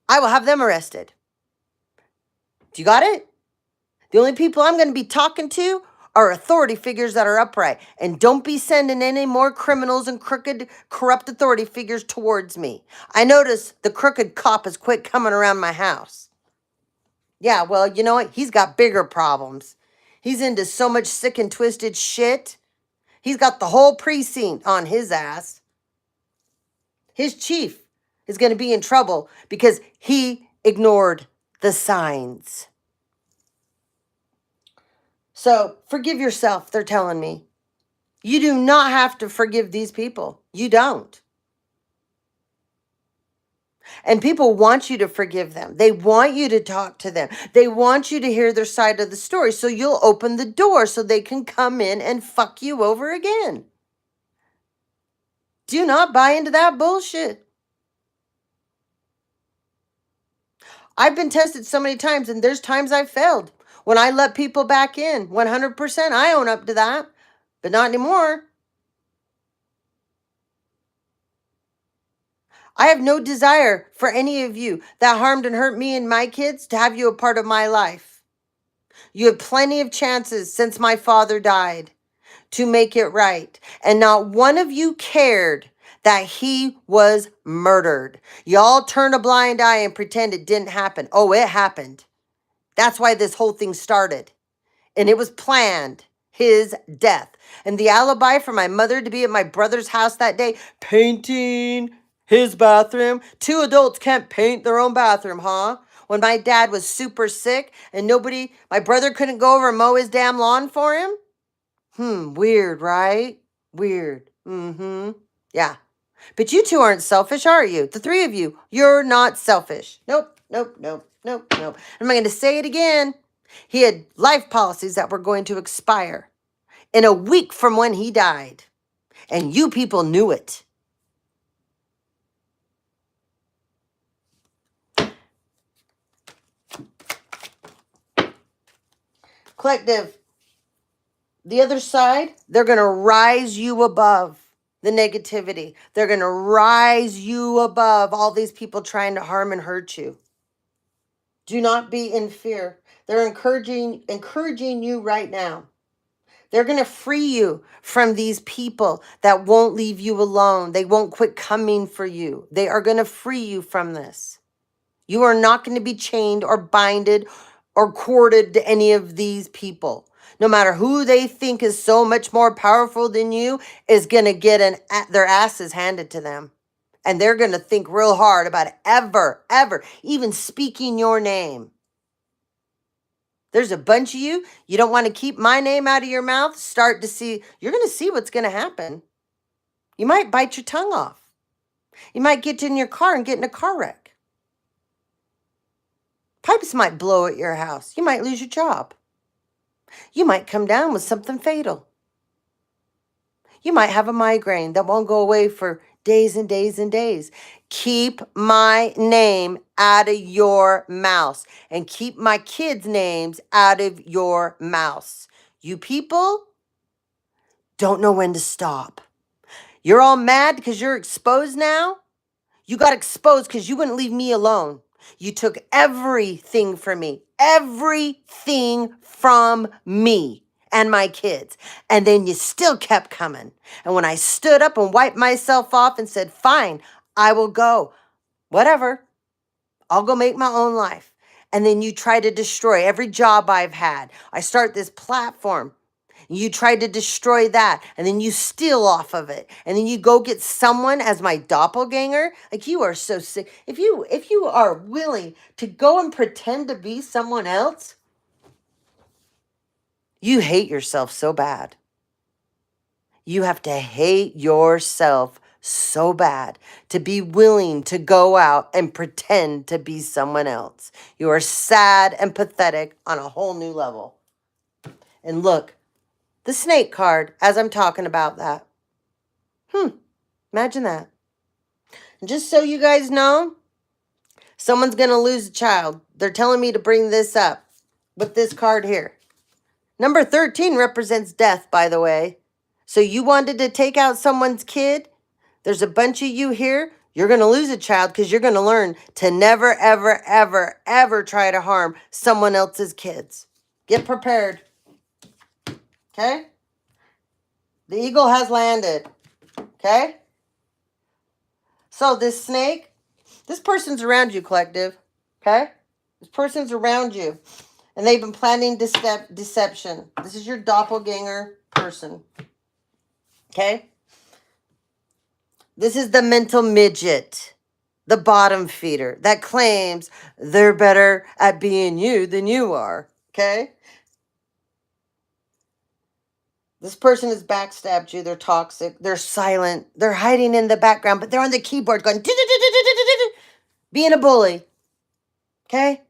I will have them arrested. Do you got it? The only people I'm going to be talking to are authority figures that are upright. And don't be sending any more criminals and crooked, corrupt authority figures towards me. I notice the crooked cop has quit coming around my house. Yeah, well, you know what? He's got bigger problems. He's into so much sick and twisted shit. He's got the whole precinct on his ass. His chief is going to be in trouble because he ignored the signs. So forgive yourself, they're telling me. You do not have to forgive these people. You don't. And people want you to forgive them. They want you to talk to them. They want you to hear their side of the story. So you'll open the door so they can come in and fuck you over again. Do not buy into that bullshit. I've been tested so many times, and there's times I've failed. When I let people back in, 100%, I own up to that. But not anymore. I have no desire for any of you that harmed and hurt me and my kids to have you a part of my life. You had plenty of chances since my father died to make it right. And not one of you cared that he was murdered. Y'all turned a blind eye and pretend it didn't happen. Oh, it happened. That's why this whole thing started. And it was planned. His death. And the alibi for my mother to be at my brother's house that day, painting his bathroom. 2 adults can't paint their own bathroom, huh? When my dad was super sick and my brother couldn't go over and mow his damn lawn for him? Weird, right? Weird. Yeah. But you 2 aren't selfish, are you? The 3 of you, you're not selfish. Nope. I'm not going to say it again. He had life policies that were going to expire in a week from when he died. And you people knew it. Collective, the other side, they're going to rise you above the negativity. They're going to rise you above all these people trying to harm and hurt you. Do not be in fear. They're encouraging you right now. They're going to free you from these people that won't leave you alone. They won't quit coming for you. They are going to free you from this. You are not going to be chained or binded or corded to any of these people. No matter who they think is so much more powerful than you is going to get their asses handed to them. And they're going to think real hard about ever even speaking your name. There's a bunch of you don't want to keep my name out of your mouth. You're going to see what's going to happen. You might bite your tongue off. You might get in your car and get in a car wreck. Pipes might blow at your house. You might lose your job. You might come down with something fatal. You might have a migraine that won't go away for days and days and days. Keep my name out of your mouth and keep my kids' names out of your mouth. You people don't know when to stop. You're all mad because you're exposed now? You got exposed because you wouldn't leave me alone. You took everything from me and my kids. And then you still kept coming. And when I stood up and wiped myself off and said, fine, I will go. Whatever. I'll go make my own life. And then you try to destroy every job I've had. I start this platform. You try to destroy that, and then you steal off of it, and then you go get someone as my doppelganger. Like, you are so sick. If you are willing to go and pretend to be someone else, you hate yourself so bad. You have to hate yourself so bad to be willing to go out and pretend to be someone else. You are sad and pathetic on a whole new level. And look, the snake card, as I'm talking about that. Imagine that. And just so you guys know, someone's going to lose a child. They're telling me to bring this up with this card here. Number 13 represents death, by the way. So you wanted to take out someone's kid? There's a bunch of you here. You're going to lose a child because you're going to learn to never, ever, ever, ever try to harm someone else's kids. Get prepared. Okay? The eagle has landed. Okay? So this snake, this person's around you, collective. Okay? This person's around you. And they've been planning deception. This is your doppelganger person. Okay? This is the mental midget, the bottom feeder that claims they're better at being you than you are. Okay? This person has backstabbed you. They're toxic. They're silent. They're hiding in the background, but they're on the keyboard going, being a bully. Okay?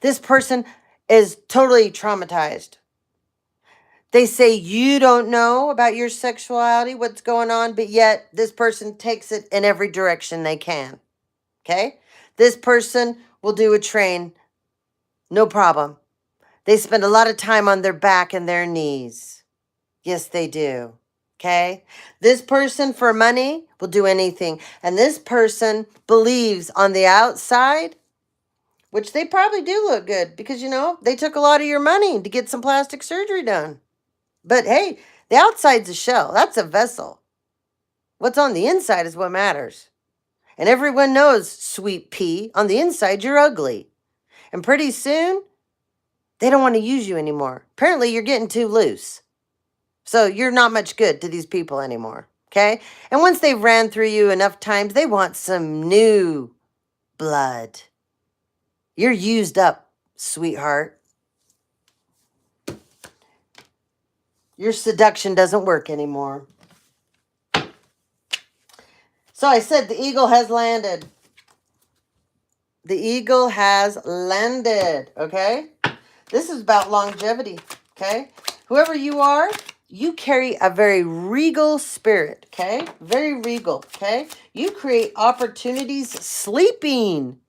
This person is totally traumatized. They say you don't know about your sexuality, what's going on, but yet this person takes it in every direction they can. Okay? This person will do a train, no problem. They spend a lot of time on their back and their knees. Yes, they do. Okay? This person for money will do anything. And this person believes on the outside, which they probably do look good because, they took a lot of your money to get some plastic surgery done. But hey, the outside's a shell. That's a vessel. What's on the inside is what matters. And everyone knows, sweet pea, on the inside you're ugly. And pretty soon, they don't want to use you anymore. Apparently, you're getting too loose. So you're not much good to these people anymore. Okay? And once they've ran through you enough times, they want some new blood. You're used up, sweetheart. Your seduction doesn't work anymore. So I said the eagle has landed. The eagle has landed, okay? This is about longevity, okay? Whoever you are, you carry a very regal spirit, okay? Very regal, okay? You create opportunities sleeping.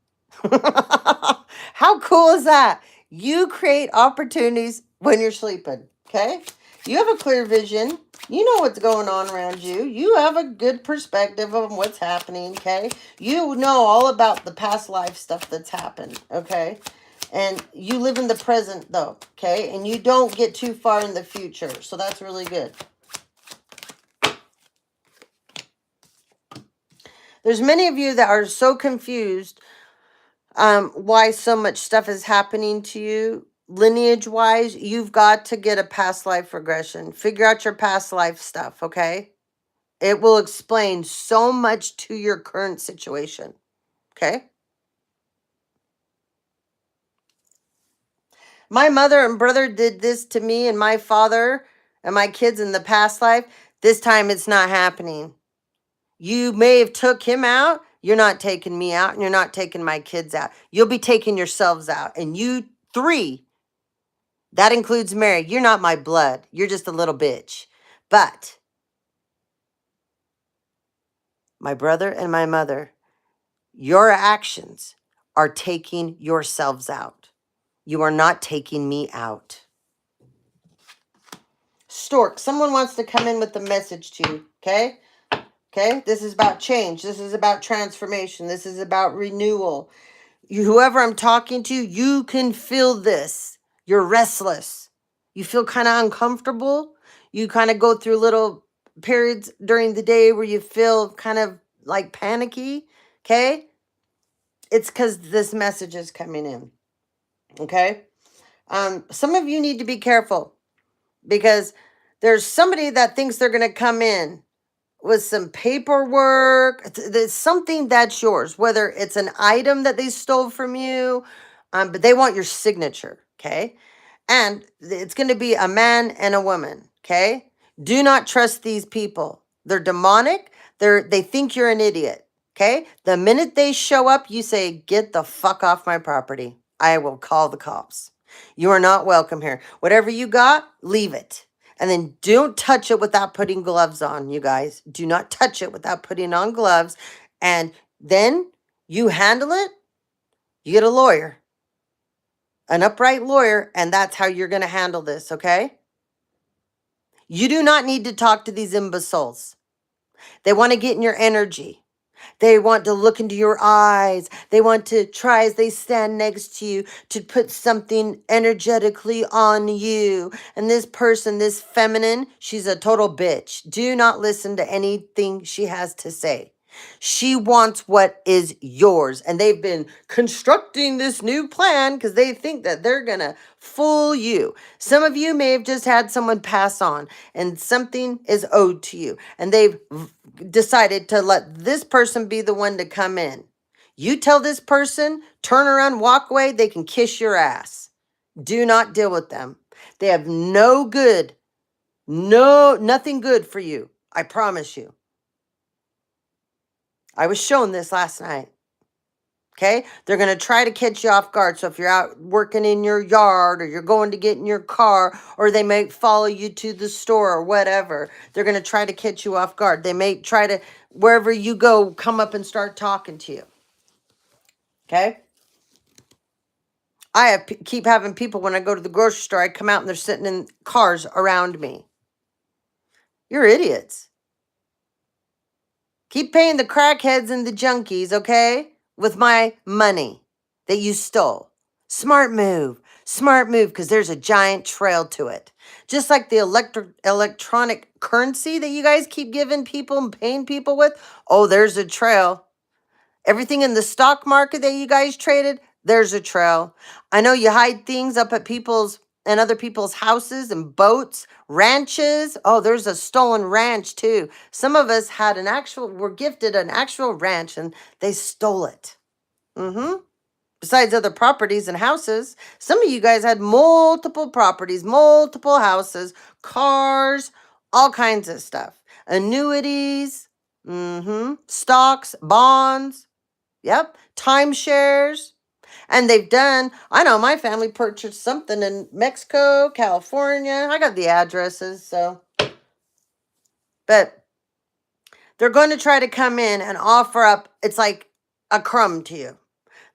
How cool is that? You create opportunities when you're sleeping, okay? You have a clear vision. You know what's going on around you. You have a good perspective of what's happening, okay? You know all about the past life stuff that's happened, okay? And you live in the present, though, okay? And you don't get too far in the future, so that's really good. There's many of you that are so confused why so much stuff is happening to you. Lineage-wise, you've got to get a past life regression. Figure out your past life stuff, okay? It will explain so much to your current situation, okay? My mother and brother did this to me and my father and my kids in the past life. This time it's not happening. You may have took him out. You're not taking me out, and you're not taking my kids out. You'll be taking yourselves out. And you three, that includes Mary, you're not my blood. You're just a little bitch. But my brother and my mother, your actions are taking yourselves out. You are not taking me out. Stork, someone wants to come in with the message to you, okay? Okay? This is about change. This is about transformation. This is about renewal. Whoever I'm talking to, you can feel this. You're restless. You feel kind of uncomfortable. You kind of go through little periods during the day where you feel kind of like panicky, okay? It's because this message is coming in, okay? Some of you need to be careful because There's somebody that thinks they're going to come in with some paperwork. There's something that's yours, whether it's an item that they stole from you, but they want your signature, okay? And it's going to be a man and a woman, okay? Do not trust these people. They're demonic. They think you're an idiot, okay? The minute they show up, you say, "Get the fuck off my property. I will call the cops. You are not welcome here. Whatever you got, leave it." And then don't touch it without putting gloves on, you guys. Do not touch it without putting on gloves. And then you handle it, you get a lawyer, an upright lawyer, and that's how you're going to handle this, okay? You do not need to talk to these imbeciles. They want to get in your energy. They want to look into your eyes. They want to try as they stand next to you to put something energetically on you. And this person, this feminine, she's a total bitch. Do not listen to anything she has to say. She wants what is yours. And they've been constructing this new plan because they think that they're going to fool you. Some of you may have just had someone pass on and something is owed to you. And they've decided to let this person be the one to come in. You tell this person, turn around, walk away, they can kiss your ass. Do not deal with them. They have nothing good for you. I promise you. I was shown this last night. Okay? They're going to try to catch you off guard. So if you're out working in your yard or you're going to get in your car or they may follow you to the store or whatever, they're going to try to catch you off guard. They may try to, wherever you go, come up and start talking to you. Okay? Keep having people when I go to the grocery store, I come out and they're sitting in cars around me. You're idiots. Keep paying the crackheads and the junkies, okay? With my money that you stole. Smart move, because there's a giant trail to it. Just like the electronic currency that you guys keep giving people and paying people with. Oh, there's a trail. Everything in the stock market that you guys traded, there's a trail. I know you hide things up at people's and other people's houses and boats, ranches. Oh, there's a stolen ranch too. Some of us were gifted an actual ranch and they stole it. Besides other properties and houses, some of you guys had multiple properties, multiple houses, cars, all kinds of stuff. Annuities, stocks, bonds, yep, timeshares. And I know my family purchased something in Mexico, California. I got the addresses, so. But they're going to try to come in and offer up, it's like a crumb to you.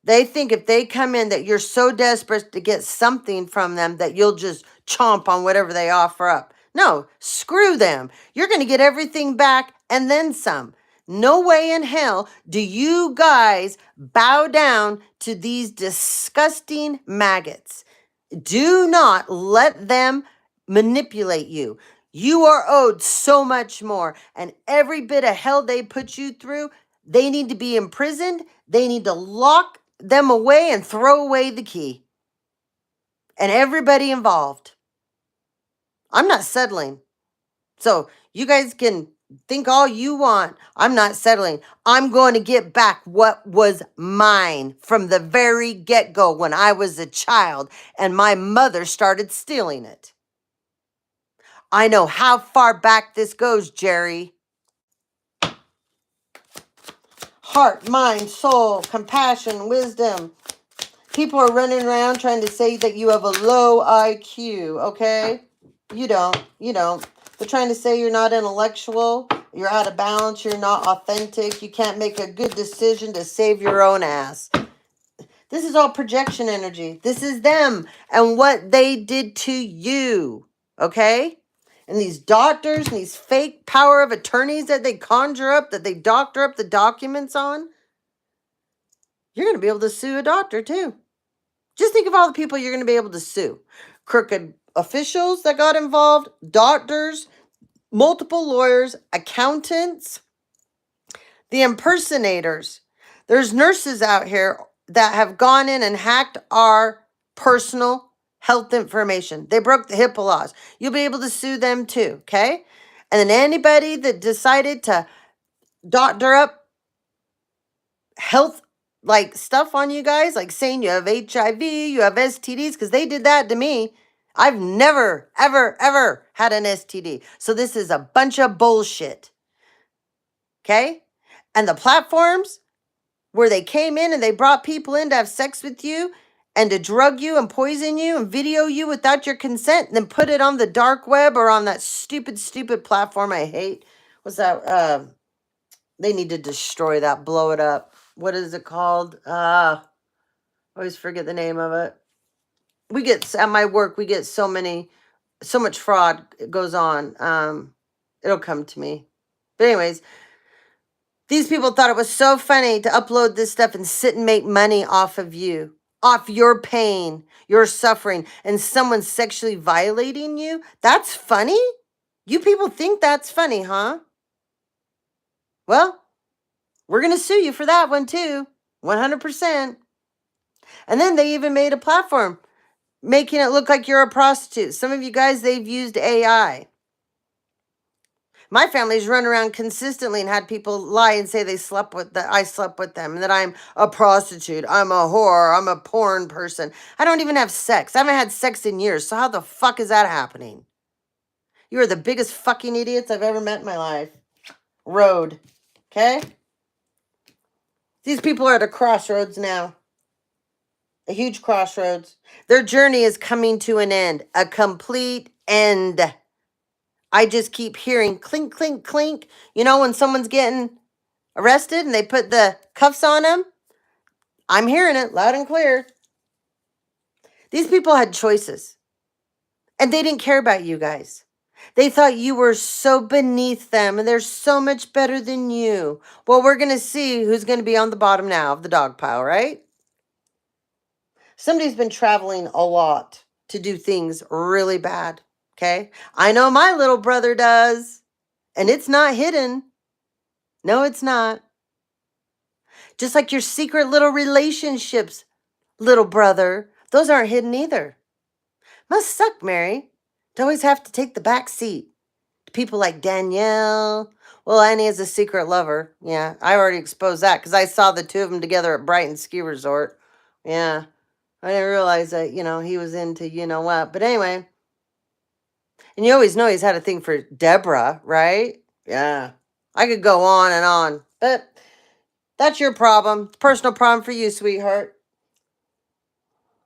They think if they come in that you're so desperate to get something from them that you'll just chomp on whatever they offer up. No, screw them. You're going to get everything back and then some. No way in hell do you guys bow down to these disgusting maggots. Do not let them manipulate you. You are owed so much more. And every bit of hell they put you through, they need to be imprisoned. They need to lock them away and throw away the key. And everybody involved. I'm not settling. So you guys can think all you want. I'm not settling. I'm going to get back what was mine from the very get-go when I was a child and my mother started stealing it. I know how far back this goes, Jerry. Heart, mind, soul, compassion, wisdom. People are running around trying to say that you have a low IQ, okay? You don't. They're trying to say you're not intellectual, you're out of balance, you're not authentic, you can't make a good decision to save your own ass. This is all projection energy. This is them and what they did to you, okay? And these doctors and these fake power of attorneys that they conjure up, that they doctor up the documents on, you're going to be able to sue a doctor too. Just think of all the people you're going to be able to sue. Crooked officials that got involved, doctors, multiple lawyers, accountants, the impersonators. There's nurses out here that have gone in and hacked our personal health information. They broke the HIPAA laws. You'll be able to sue them too, okay? And then anybody that decided to doctor up health like stuff on you guys, like saying you have HIV, you have STDs, because they did that to me. I've never, ever, ever had an STD. So this is a bunch of bullshit. Okay? And the platforms where they came in and they brought people in to have sex with you and to drug you and poison you and video you without your consent and then put it on the dark web or on that stupid, stupid platform I hate. What's that? They need to destroy that, blow it up. What is it called? I always forget the name of it. We get, at my work, we get so much fraud goes on. It'll come to me. But anyways, these people thought it was so funny to upload this stuff and sit and make money off of you, off your pain, your suffering, and someone sexually violating you. That's funny? You people think that's funny, huh? Well, we're going to sue you for that one too. 100%. And then they even made a platform making it look like you're a prostitute. Some of you guys, they've used AI. My family's run around consistently and had people lie and say I slept with them and that I'm a prostitute, I'm a whore, I'm a porn person. I don't even have sex. I haven't had sex in years. So how the fuck is that happening? You are the biggest fucking idiots I've ever met in my life. Road. Okay? These people are at a crossroads now. A huge crossroads. Their journey is coming to an end. A complete end. I just keep hearing clink, clink, clink. You know when someone's getting arrested and they put the cuffs on them? I'm hearing it loud and clear. These people had choices. And they didn't care about you guys. They thought you were so beneath them and they're so much better than you. Well, we're going to see who's going to be on the bottom now of the dog pile, right? Somebody's been traveling a lot to do things really bad, okay? I know my little brother does, and it's not hidden. No, it's not. Just like your secret little relationships, little brother, those aren't hidden either. Must suck, Mary, to always have to take the back seat to people like Danielle. Well, Annie is a secret lover. Yeah, I already exposed that because I saw the two of them together at Brighton Ski Resort. Yeah, I didn't realize that, he was into what. But anyway, and you always know he's had a thing for Deborah, right? Yeah, I could go on and on, but that's your problem. It's a personal problem for you, sweetheart.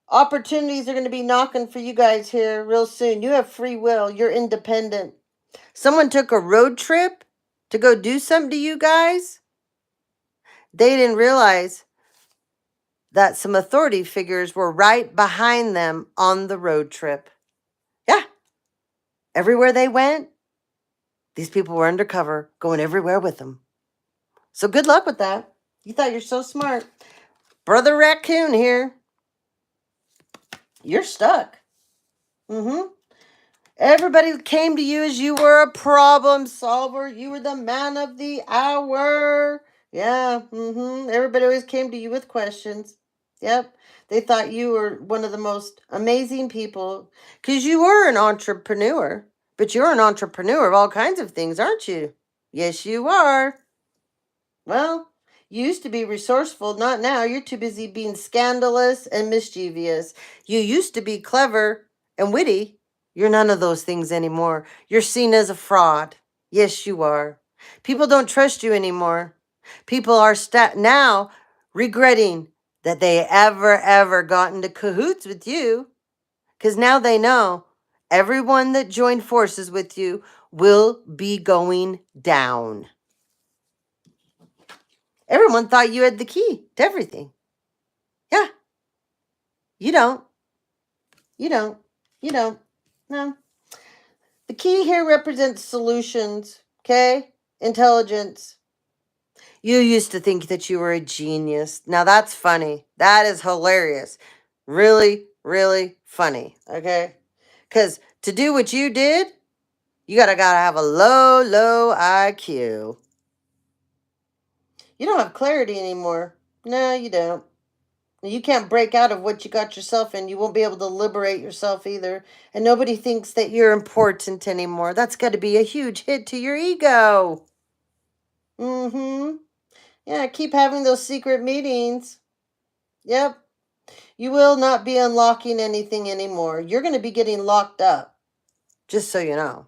Opportunities are going to be knocking for you guys here real soon. You have free will. You're independent. Someone took a road trip to go do something to you guys. They didn't realize that some authority figures were right behind them on the road trip. Yeah. Everywhere they went, these people were undercover, going everywhere with them. So good luck with that. You thought you're so smart. Brother Raccoon here. You're stuck. Everybody came to you as you were a problem solver. You were the man of the hour. Yeah. Everybody always came to you with questions. Yep. They thought you were one of the most amazing people because you were an entrepreneur. But you're an entrepreneur of all kinds of things, aren't you? Yes, you are. Well, you used to be resourceful, not now. You're too busy being scandalous and mischievous. You used to be clever and witty. You're none of those things anymore. You're seen as a fraud. Yes, you are. People don't trust you anymore. People are now regretting that they ever got into cahoots with you. Because now they know everyone that joined forces with you will be going down. Everyone thought you had the key to everything. Yeah. You don't. You don't. You don't. No. The key here represents solutions, okay? Intelligence. You used to think that you were a genius. Now that's funny. That is hilarious. Really, really funny, okay? Because to do what you did, you gotta have a low IQ. You don't have clarity anymore. No, you don't. You can't break out of what you got yourself in. You won't be able to liberate yourself either. And nobody thinks that you're important anymore. That's got to be a huge hit to your ego. Mm-hmm. Yeah, keep having those secret meetings. Yep. You will not be unlocking anything anymore. You're going to be getting locked up. Just so you know.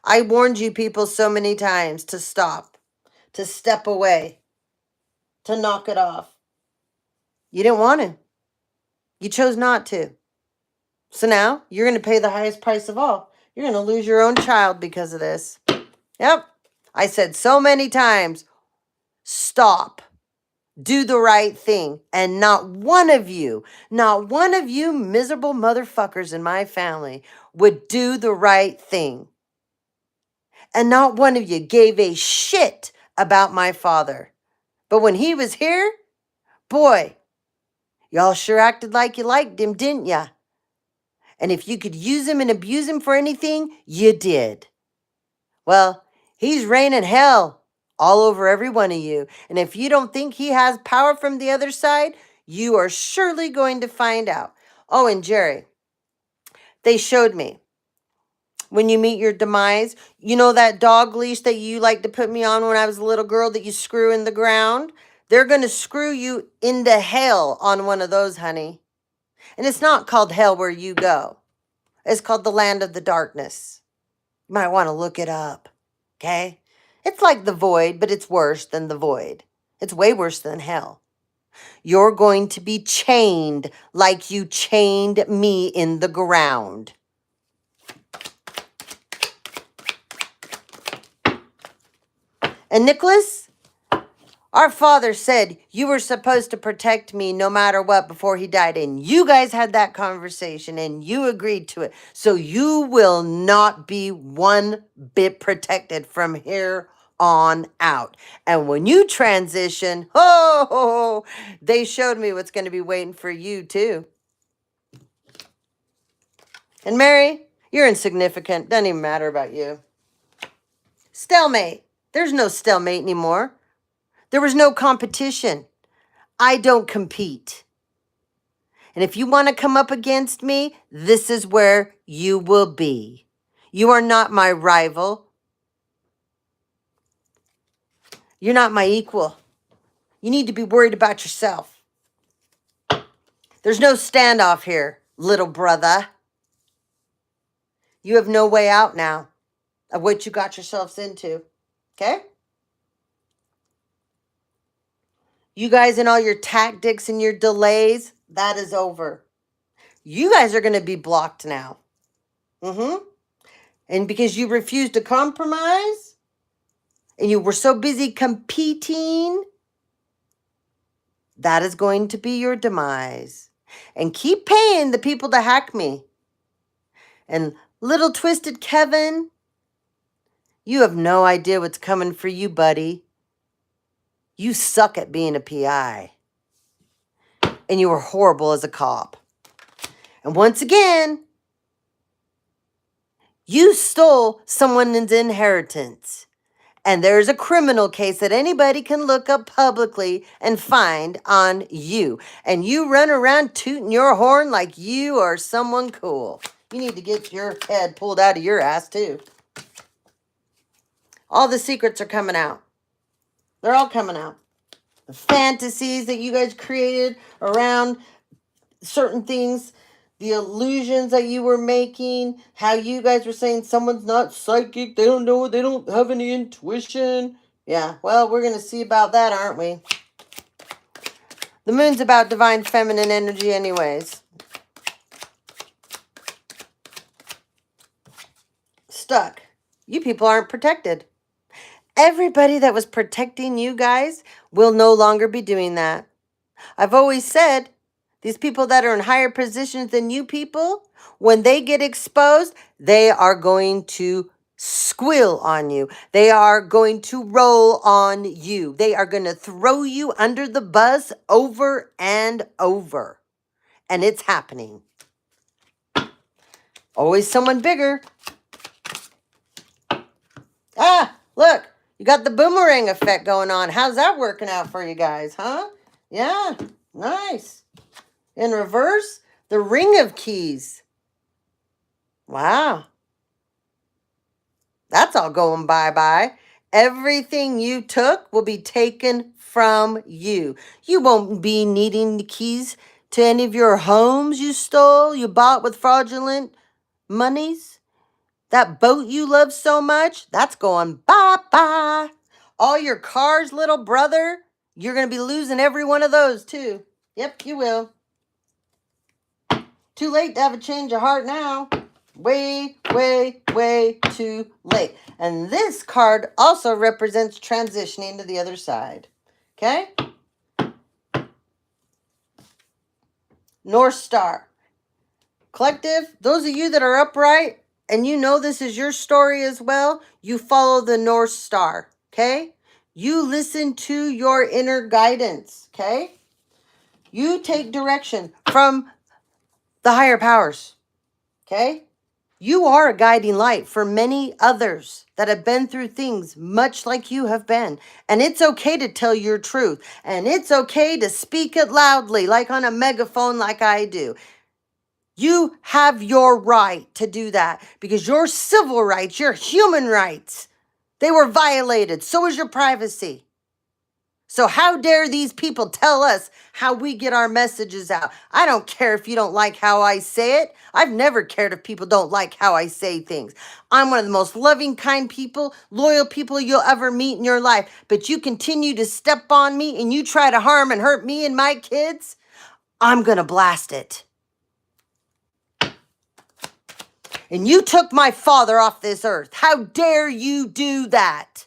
I warned you people so many times to stop, to step away, to knock it off. You didn't want to. You chose not to. So now you're going to pay the highest price of all. You're going to lose your own child because of this. Yep. I said so many times, stop. Do the right thing. And not one of you miserable motherfuckers in my family would do the right thing. And not one of you gave a shit about my father. But when he was here, boy, y'all sure acted like you liked him, didn't ya? And if you could use him and abuse him for anything, you did. Well, he's raining hell all over every one of you. And if you don't think he has power from the other side, you are surely going to find out. Oh, and Jerry, they showed me when you meet your demise, you know that dog leash that you like to put me on when I was a little girl that you screw in the ground? They're going to screw you into hell on one of those, honey. And it's not called hell where you go. It's called the land of the darkness. You might want to look it up, okay? It's like the void, but it's worse than the void. It's way worse than hell. You're going to be chained like you chained me in the ground. And Nicholas, our father said you were supposed to protect me no matter what before he died. And you guys had that conversation and you agreed to it. So you will not be one bit protected from here on out. And when you transition, they showed me what's going to be waiting for you too. And Mary, you're insignificant. Doesn't even matter about you. Stalemate. There's no stalemate anymore. There was no competition. I don't compete. And if you want to come up against me, this is where you will be. You are not my rival. You're not my equal. You need to be worried about yourself. There's no standoff here, little brother. You have no way out now of what you got yourselves into. Okay? You guys and all your tactics and your delays, that is over. You guys are going to be blocked now. And because you refused to compromise, and you were so busy competing, that is going to be your demise. And keep paying the people to hack me. And little twisted Kevin, you have no idea what's coming for you, buddy. You suck at being a PI. And you were horrible as a cop. And once again, you stole someone's inheritance. And there's a criminal case that anybody can look up publicly and find on you. And you run around tooting your horn like you are someone cool. You need to get your head pulled out of your ass too. All the secrets are coming out. They're all coming out. The fantasies that you guys created around certain things, the illusions that you were making, how you guys were saying someone's not psychic, they don't know, they don't have any intuition. Yeah, well, we're going to see about that, aren't we? The moon's about divine feminine energy anyways. Stuck. You people aren't protected. Everybody that was protecting you guys will no longer be doing that. I've always said, these people that are in higher positions than you people, when they get exposed, they are going to squeal on you. They are going to roll on you. They are going to throw you under the bus over and over. And it's happening. Always someone bigger. Ah, look, you got the boomerang effect going on. How's that working out for you guys, huh? Yeah. Nice. In reverse, the Ring of Keys. Wow. That's all going bye-bye. Everything you took will be taken from you. You won't be needing the keys to any of your homes you stole, you bought with fraudulent monies. That boat you love so much, that's going bye-bye. All your cars, little brother, you're going to be losing every one of those too. Yep, you will. Too late to have a change of heart now. Way, way, way too late. And this card also represents transitioning to the other side. Okay? North Star. Collective, those of you that are upright and you know this is your story as well, you follow the North Star. Okay? You listen to your inner guidance. Okay? You take direction from the higher powers. Okay? You are a guiding light for many others that have been through things much like you have been. And it's okay to tell your truth. And it's okay to speak it loudly, like on a megaphone, like I do. You have your right to do that because your civil rights, your human rights, they were violated. So is your privacy. So how dare these people tell us how we get our messages out? I don't care if you don't like how I say it. I've never cared if people don't like how I say things. I'm one of the most loving, kind people, loyal people you'll ever meet in your life. But you continue to step on me and you try to harm and hurt me and my kids, I'm going to blast it. And you took my father off this earth. How dare you do that?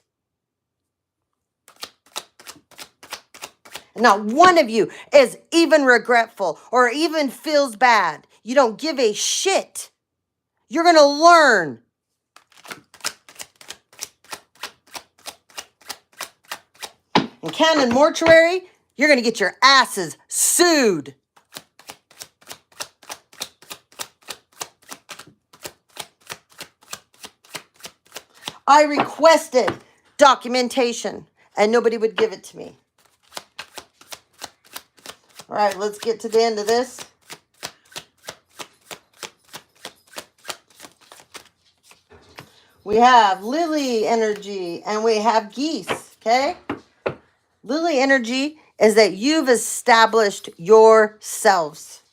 Not one of you is even regretful or even feels bad. You don't give a shit. You're going to learn. In Cannon Mortuary, you're going to get your asses sued. I requested documentation and nobody would give it to me. All right, let's get to the end of this. We have Lily energy and we have geese, okay? Lily energy is that you've established yourselves.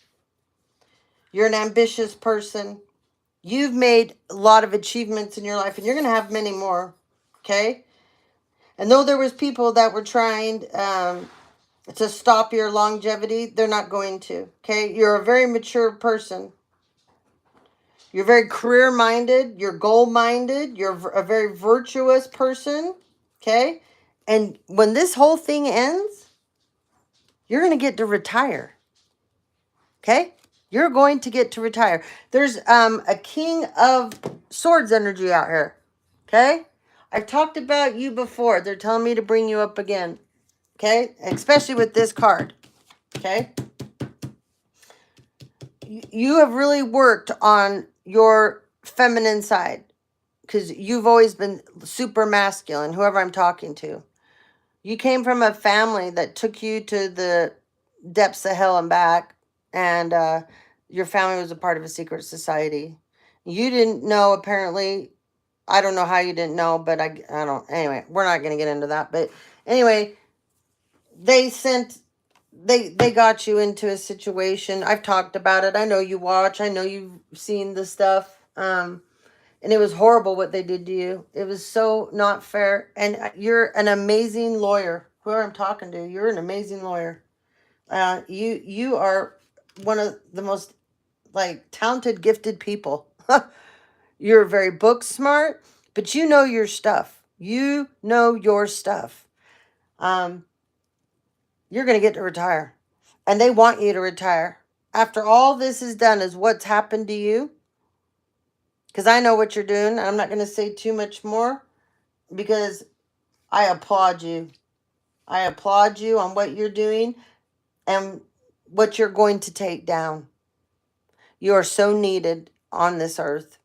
You're an ambitious person. You've made a lot of achievements in your life and you're going to have many more, okay? And though there was people that were trying to stop your longevity, they're not going to, okay? You're a very mature person. You're very career-minded. You're goal-minded. You're a very virtuous person, okay? And when this whole thing ends, you're going to get to retire, okay? You're going to get to retire. There's a King of Swords energy out here, okay? I've talked about you before. They're telling me to bring you up again, okay? Especially with this card, okay? You have really worked on your feminine side because you've always been super masculine, whoever I'm talking to. You came from a family that took you to the depths of hell and back, and your family was a part of a secret society. You didn't know, apparently. I don't know how you didn't know, but I don't. Anyway, we're not going to get into that. But anyway, they got you into a situation. I've talked about it. I know you watch. I know you've seen the stuff. And it was horrible what they did to you. It was so not fair. And you're an amazing lawyer. Whoever I'm talking to, you're an amazing lawyer. You are one of the most talented, gifted people. You're very book smart, but you know your stuff. You know your stuff. You're going to get to retire. And they want you to retire. After all this is done, is what's happened to you. Because I know what you're doing. I'm not going to say too much more. Because I applaud you. I applaud you on what you're doing. And what you're going to take down. You are so needed on this earth.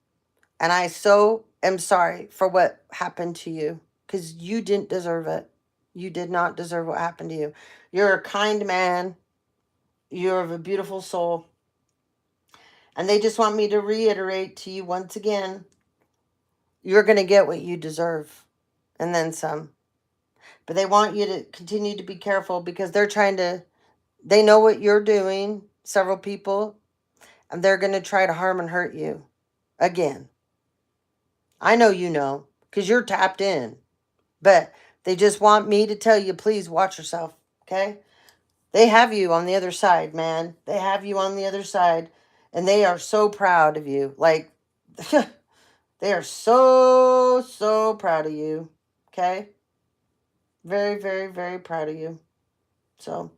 And I so am sorry for what happened to you. Because you didn't deserve it. You did not deserve what happened to you. You're a kind man. You're a beautiful soul. And they just want me to reiterate to you once again, you're going to get what you deserve. And then some. But they want you to continue to be careful because they know what you're doing, several people, and they're going to try to harm and hurt you again. I know you know because you're tapped in. But they just want me to tell you, please watch yourself, okay? They have you on the other side, man. They have you on the other side. And they are so proud of you. Like, they are so, so proud of you, okay? Very, very, very proud of you. So,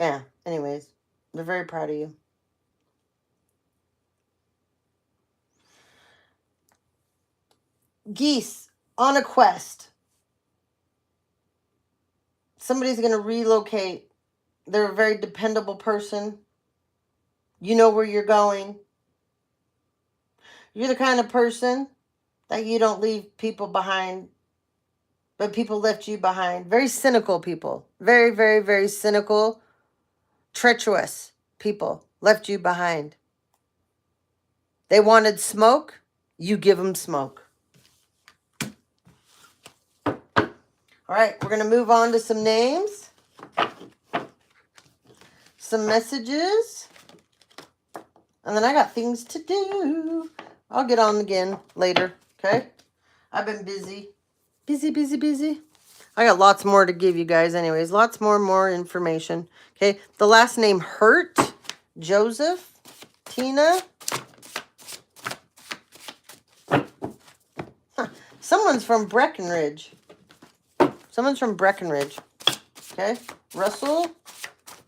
yeah, anyways, they're very proud of you. Geese on a quest. Somebody's going to relocate. They're a very dependable person. You know where you're going. You're the kind of person that you don't leave people behind, but people left you behind. Very cynical people. Very, very, very cynical, treacherous people left you behind. They wanted smoke. You give them smoke. All right, we're going to move on to some names, some messages, and then I got things to do. I'll get on again later, okay? I've been busy. Busy, busy, busy. I got lots more to give you guys anyways. Lots more information. Okay, the last name Hurt, Joseph, Tina. Huh. Someone's from Breckenridge. Someone's from Breckenridge. Okay, Russell,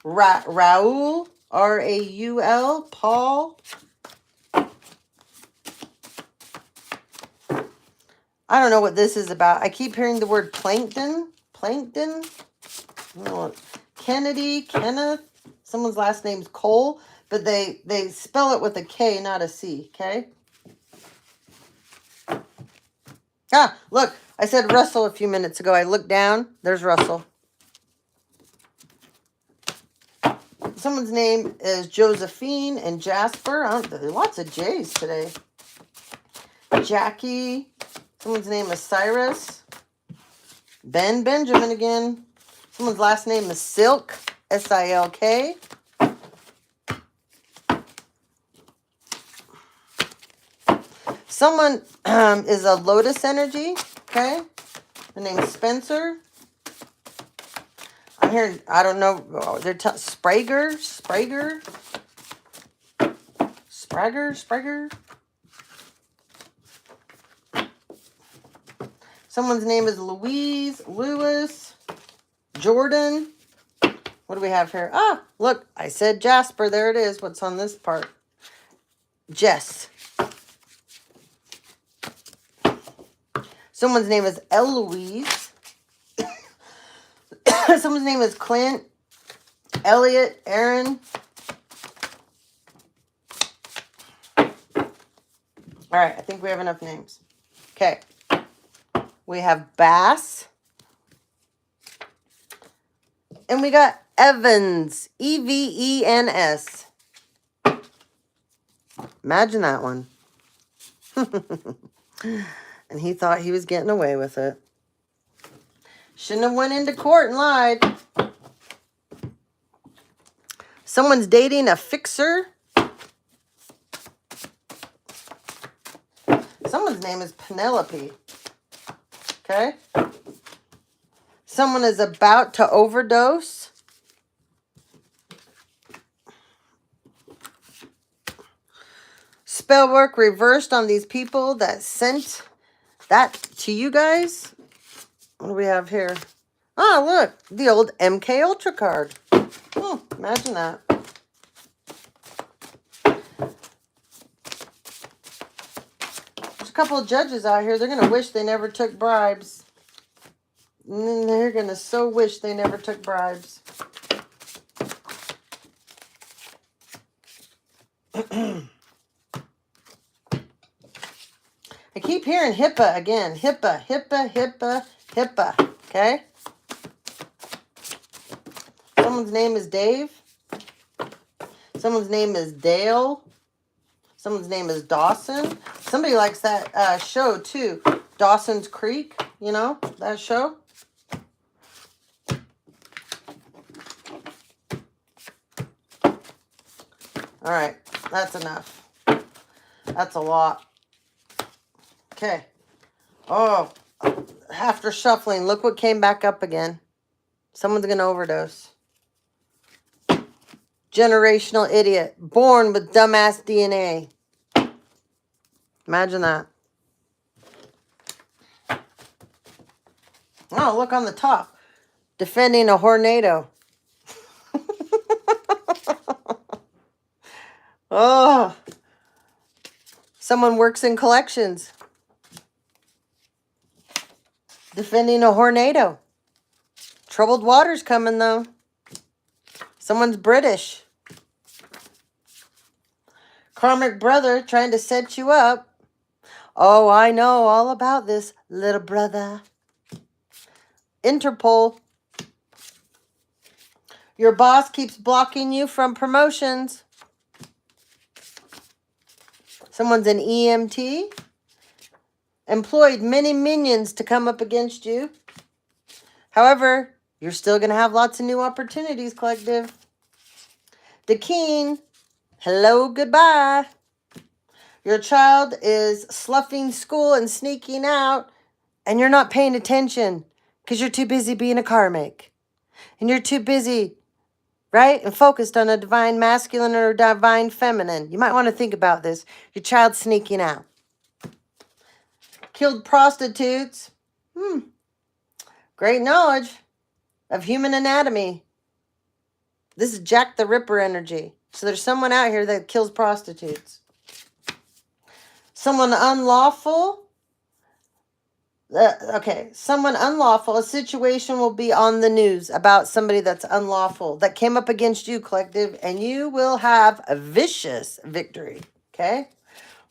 Raul, R-A-U-L, Paul. I don't know what this is about. I keep hearing the word plankton. Plankton? I don't know what. Kennedy, Kenneth. Someone's last name's Cole, but they spell it with a K, not a C, okay? Ah, look, I said Russell a few minutes ago. I looked down. There's Russell. Someone's name is Josephine and Jasper. There are lots of J's today. Jackie. Someone's name is Cyrus. Benjamin again. Someone's last name is Silk. S-I-L-K. Someone is a Lotus energy. Okay. The name is Spencer. I'm hearing, I don't know. They're Sprague. Someone's name is Louise, Lewis, Jordan. What do we have here? Ah, look, I said Jasper. There it is. What's on this part? Jess. Someone's name is Eloise. Someone's name is Clint, Elliot, Aaron. All right, I think we have enough names. Okay. We have Bass. And we got Evans. E-V-E-N-S. Imagine that one. And he thought he was getting away with it. Shouldn't have went into court and lied. Someone's dating a fixer. Someone's name is Penelope. Okay. Someone is about to overdose. Spell work reversed on these people that sent that to you guys. What do we have here? Oh, look. The old MK Ultra card. Oh, imagine that. There's a couple of judges out here. They're going to wish they never took bribes. And they're going to so wish they never took bribes. I keep hearing HIPAA again. HIPAA. Okay? Someone's name is Dave. Someone's name is Dale. Someone's name is Dawson. Somebody likes that show too. Dawson's Creek, you know, that show. All right, that's enough. That's a lot. Okay. Oh, after shuffling, look what came back up again. Someone's going to overdose. Generational idiot. Born with dumbass DNA. Imagine that. Oh, look on the top. Defending a tornado. Oh. Someone works in collections. Defending a tornado. Troubled waters coming, though. Someone's British. Karmic brother trying to set you up. Oh, I know all about this, little brother. Interpol. Your boss keeps blocking you from promotions. Someone's an EMT. Employed many minions to come up against you. However, you're still going to have lots of new opportunities, collective. The king. Hello, goodbye. Your child is sloughing school and sneaking out, and you're not paying attention because you're too busy being a karmic. And you're too busy, right, and focused on a divine masculine or divine feminine. You might want to think about this. Your child's sneaking out. Killed prostitutes. Great knowledge of human anatomy. This is Jack the Ripper energy. So there's someone out here that kills prostitutes. Someone unlawful. Someone unlawful. A situation will be on the news about somebody that's unlawful, that came up against you, collective, and you will have a vicious victory, okay?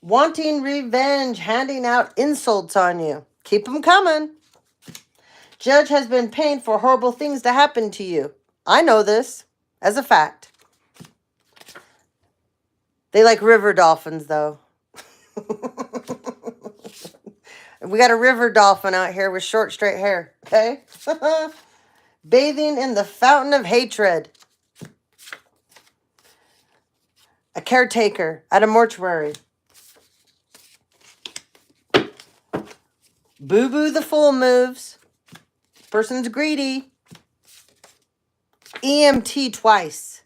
Wanting revenge, handing out insults on you. Keep them coming. Judge has been paying for horrible things to happen to you. I know this as a fact. They like river dolphins, though. We got a river dolphin out here with short, straight hair, okay? Bathing in the fountain of hatred. A caretaker at a mortuary. Boo-boo the fool moves. Person's greedy. EMT twice.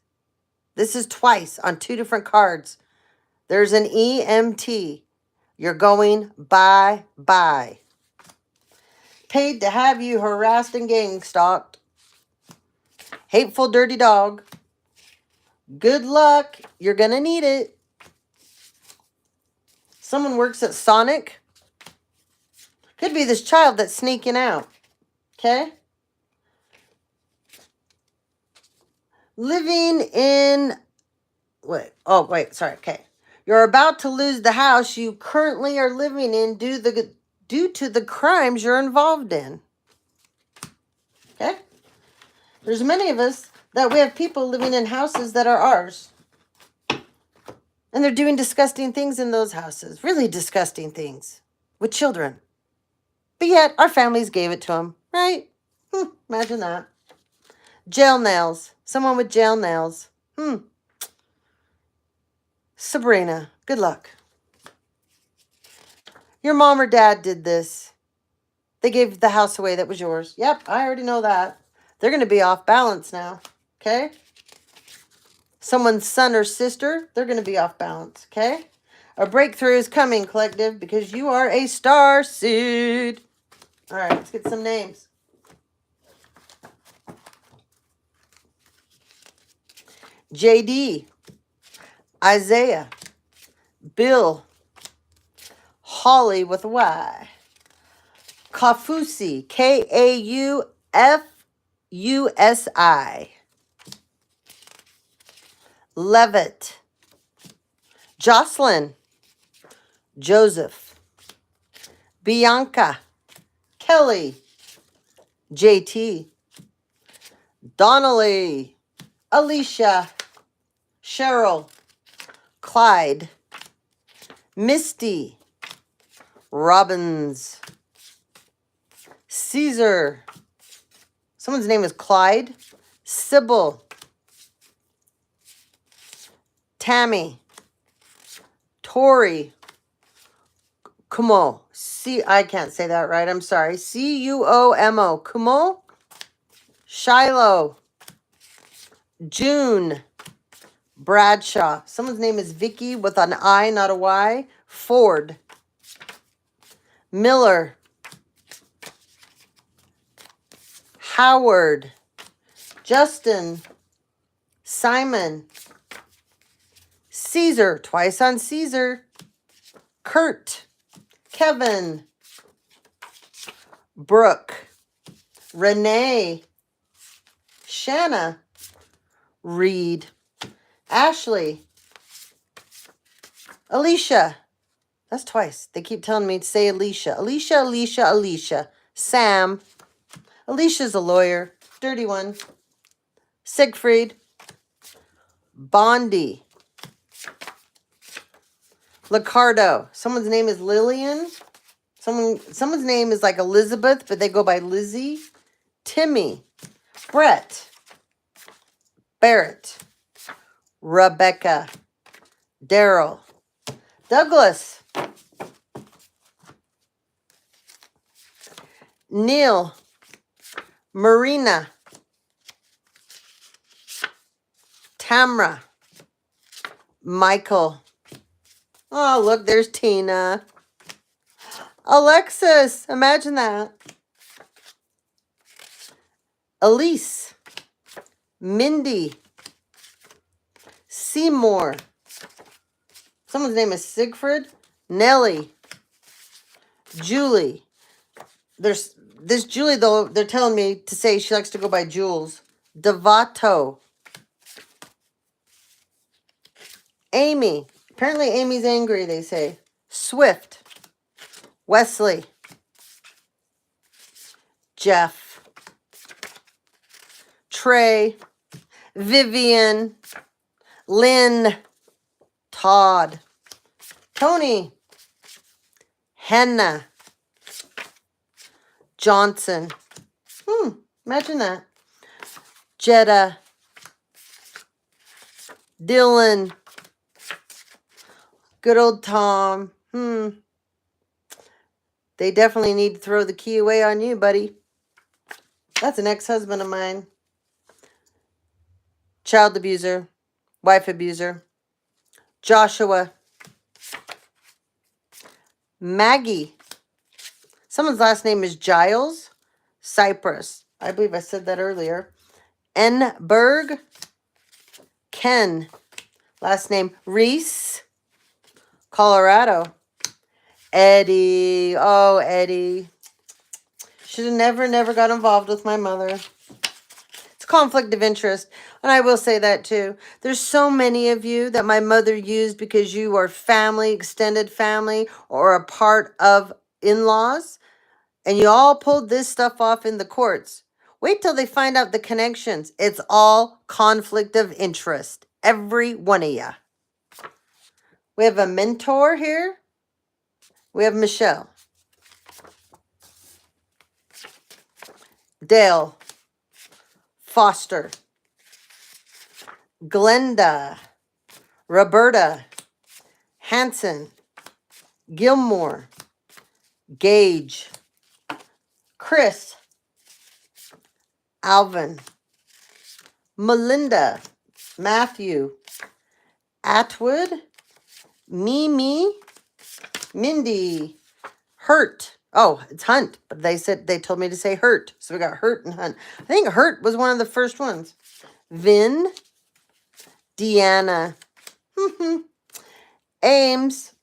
This is twice on two different cards. There's an EMT. You're going bye-bye. Paid to have you harassed and gang stalked. Hateful dirty dog. Good luck. You're going to need it. Someone works at Sonic. Could be this child that's sneaking out. Okay? Living in... sorry. Okay. You're about to lose the house you currently are living in due to the crimes you're involved in. Okay? There's many of us that we have people living in houses that are ours. And they're doing disgusting things in those houses. Really disgusting things. With children. But yet, our families gave it to them. Right? Imagine that. Jail nails. Someone with jail nails. Sabrina, good luck. Your mom or dad did this. They gave the house away that was yours. Yep, I already know that. They're going to be off balance now. Okay? Someone's son or sister, they're going to be off balance. Okay? A breakthrough is coming, collective, because you are a star seed. All right, let's get some names. JD. Isaiah, Bill, Holly with a Y, Kaufusi, Kaufusi, Levitt, Jocelyn, Joseph, Bianca, Kelly, JT, Donnelly, Alicia, Cheryl, Clyde, Misty, Robbins, Caesar. Someone's name is Clyde. Sybil, Tammy, Tori, Kumo. I can't say that right. I'm sorry. Cuomo. Kumo, Shiloh, June, Bradshaw. Someone's name is Vicky with an I, not a Y. Ford, Miller, Howard, Justin, Simon, Caesar, twice on Caesar, Kurt, Kevin, Brooke, Renee, Shanna, Reed, Ashley, Alicia. That's twice. They keep telling me to say Alicia. Alicia, Alicia, Alicia. Sam. Alicia's a lawyer. Dirty one. Siegfried. Bondi. Licardo. Someone's name is Lillian. Someone's name is like Elizabeth, but they go by Lizzie. Timmy. Brett. Barrett. Rebecca. Daryl. Douglas. Neil. Marina. Tamra. Michael. Oh, look, there's Tina. Alexis. Imagine that. Elise. Mindy. Seymour. Someone's name is Siegfried. Nellie. Julie. There's this Julie, though, they're telling me to say she likes to go by Jules. Devato. Amy. Apparently Amy's angry, they say. Swift. Wesley. Jeff. Trey. Vivian. Lynn. Todd. Tony. Henna. Johnson. Imagine that. Jetta. Dylan. Good old Tom. They definitely need to throw the key away on you, buddy. That's an ex-husband of mine. Child abuser. Wife abuser. Joshua. Maggie. Someone's last name is Giles. Cypress. I believe I said that earlier. N. Berg. Ken. Last name Reese. Colorado. Eddie. Oh, Eddie. Should have never got involved with my mother. It's conflict of interest. And I will say that too. There's so many of you that my mother used because you are family, extended family, or a part of in-laws. And you all pulled this stuff off in the courts. Wait till they find out the connections. It's all conflict of interest. Every one of you. We have a mentor here. We have Michelle. Dale. Foster. Glenda. Roberta. Hanson. Gilmore. Gage. Chris. Alvin. Melinda. Matthew. Atwood. Mimi. Mindy. Hurt. Oh, it's Hunt. But they told me to say Hurt. So we got Hurt and Hunt. I think Hurt was one of the first ones. Vin. Deanna. Ames.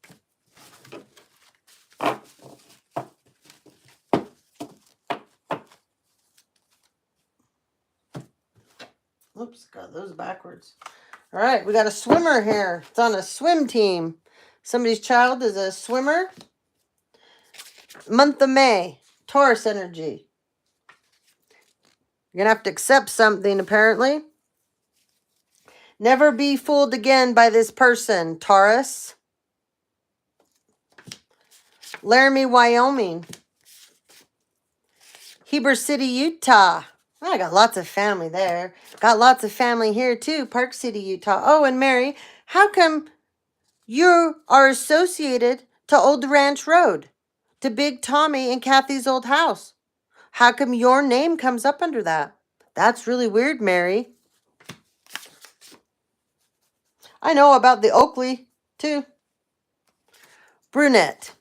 Oops, got those backwards. All right, we got a swimmer here. It's on a swim team. Somebody's child is a swimmer. Month of May. Taurus energy. You're going to have to accept something, apparently. Never be fooled again by this person, Taurus. Laramie, Wyoming. Heber City, Utah. I got lots of family there. Got lots of family here too. Park City, Utah. Oh, and Mary, how come you are associated to Old Ranch Road, to Big Tommy and Kathy's old house? How come your name comes up under that? That's really weird, Mary. I know about the Oakley too. Brunette.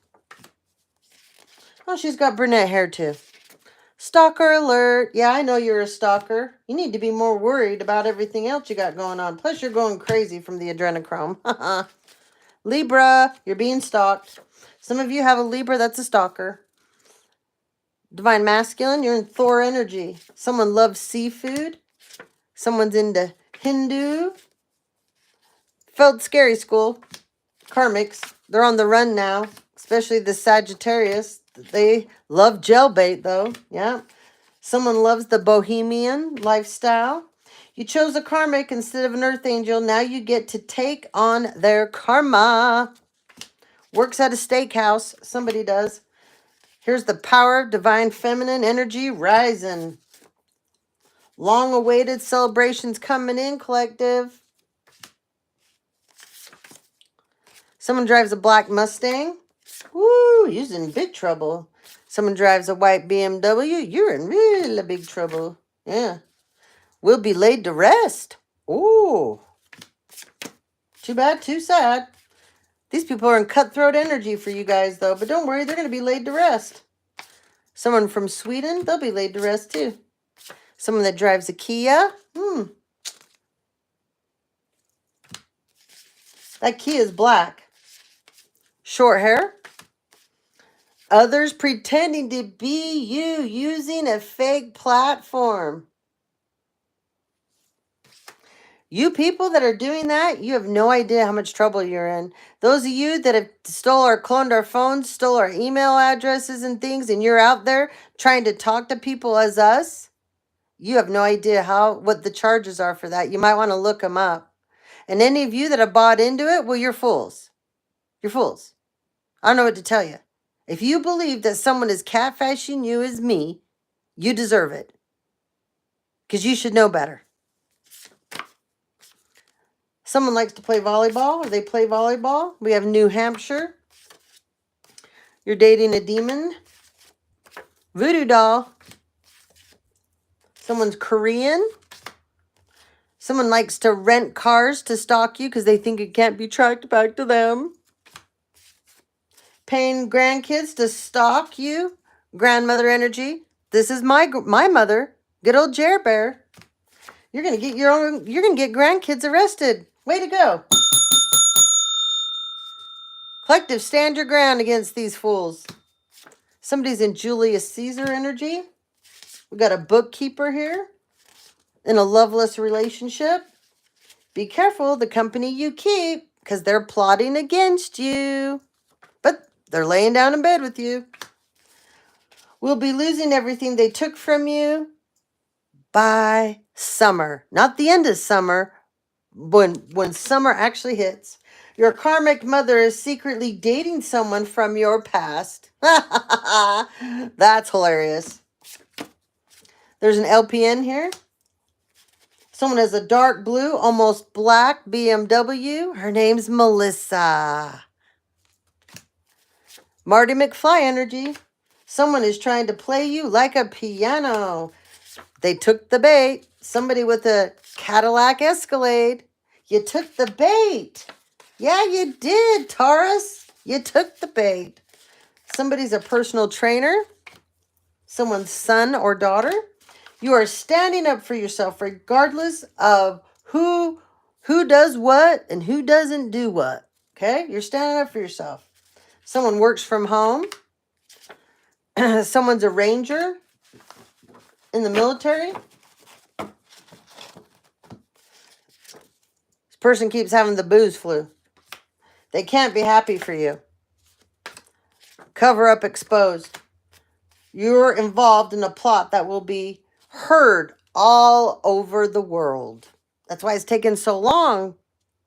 Oh, she's got brunette hair too. Stalker alert. Yeah, I know you're a stalker. You need to be more worried about everything else you got going on. Plus, you're going crazy from the adrenochrome. Libra, you're being stalked. Some of you have a Libra that's a stalker. Divine Masculine, you're in Thor energy. Someone loves seafood. Someone's into Hindu. Felt scary school. Karmics, they're on the run now. Especially the Sagittarius. They love jailbait though. Yeah. Someone loves the bohemian lifestyle. You chose a karmic instead of an earth angel. Now you get to take on their karma. Works at a steakhouse. Somebody does. Here's the power of divine feminine energy rising. Long-awaited celebrations coming in, collective. Someone drives a black Mustang. Woo, you're in big trouble. Someone drives a white BMW. You're in really big trouble. Yeah. Will be laid to rest. Ooh. Too bad, too sad. These people are in cutthroat energy for you guys, though. But don't worry, they're going to be laid to rest. Someone from Sweden, they'll be laid to rest, too. Someone that drives a Kia. That Kia is black. Short hair. Others pretending to be you using a fake platform. You people that are doing that, you have no idea how much trouble you're in. Those of you that have stole or cloned our phones, stole our email addresses and things, and you're out there trying to talk to people as us, you have no idea what the charges are for that. You might want to look them up. And any of you that have bought into it, well, you're fools. You're fools. I don't know what to tell you. If you believe that someone is catfishing you as me, you deserve it. Because you should know better. Someone likes to play volleyball, or they play volleyball. We have New Hampshire. You're dating a demon. Voodoo doll. Someone's Korean. Someone likes to rent cars to stalk you because they think it can't be tracked back to them. Paying grandkids to stalk you. Grandmother energy. This is my mother. Good old Jer Bear. You're gonna get grandkids arrested. Way to go. Collective, stand your ground against these fools. Somebody's in Julius Caesar energy. We got a bookkeeper here in a loveless relationship. Be careful the company you keep because they're plotting against you. But they're laying down in bed with you. We'll be losing everything they took from you by summer. Not the end of summer, when summer actually hits. Your karmic mother is secretly dating someone from your past. That's hilarious. There's an LPN here. Someone has a dark blue, almost black BMW. Her name's Melissa. Marty McFly energy. Someone is trying to play you like a piano. They took the bait. Somebody with a Cadillac Escalade. You took the bait. Yeah, you did, Taurus. You took the bait. Somebody's a personal trainer. Someone's son or daughter. You are standing up for yourself regardless of who does what and who doesn't do what. Okay? You're standing up for yourself. Someone works from home. Someone's a ranger in the military. This person keeps having the booze flu. They can't be happy for you. Cover up exposed. You're involved in a plot that will be heard all over the world. That's why it's taken so long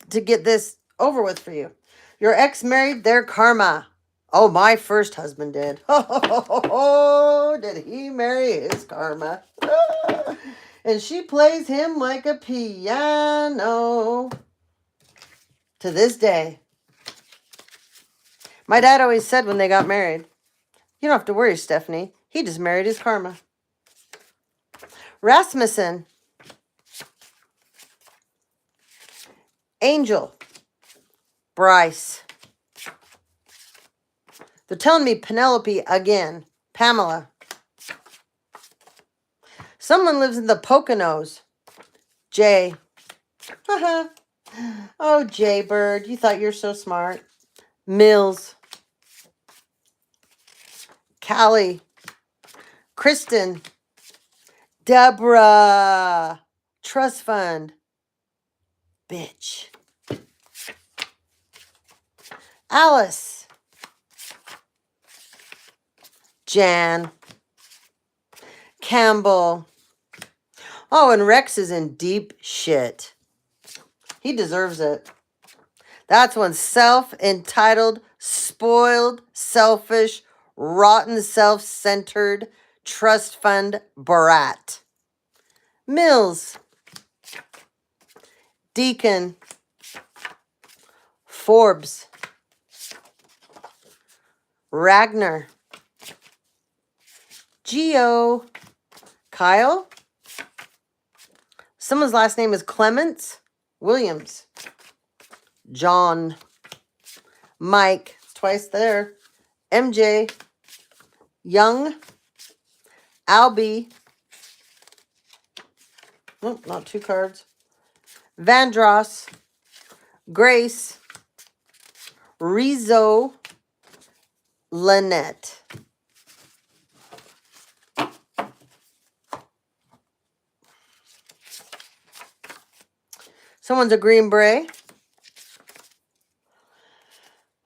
to get this over with for you. Your ex married their karma. Oh, my first husband did. Oh, did he marry his karma? And she plays him like a piano to this day. My dad always said when they got married, you don't have to worry, Stephanie. He just married his karma. Rasmussen. Angel. Bryce. They're telling me Penelope again. Pamela. Someone lives in the Poconos. Jay. Oh, Jay Bird. You thought you're so smart. Mills. Callie. Kristen. Deborah. Trust fund. Bitch. Alice. Jan. Campbell. Oh, and Rex is in deep shit. He deserves it. That's one self-entitled, spoiled, selfish, rotten, self-centered, trust fund brat. Mills. Deacon. Forbes. Ragnar. Geo. Kyle. Someone's last name is Clements. Williams. John. Mike. Twice there. MJ. Young. Albie. Nope, not two cards. Vandross. Grace. Rizzo. Lynette. Someone's a Green Beret.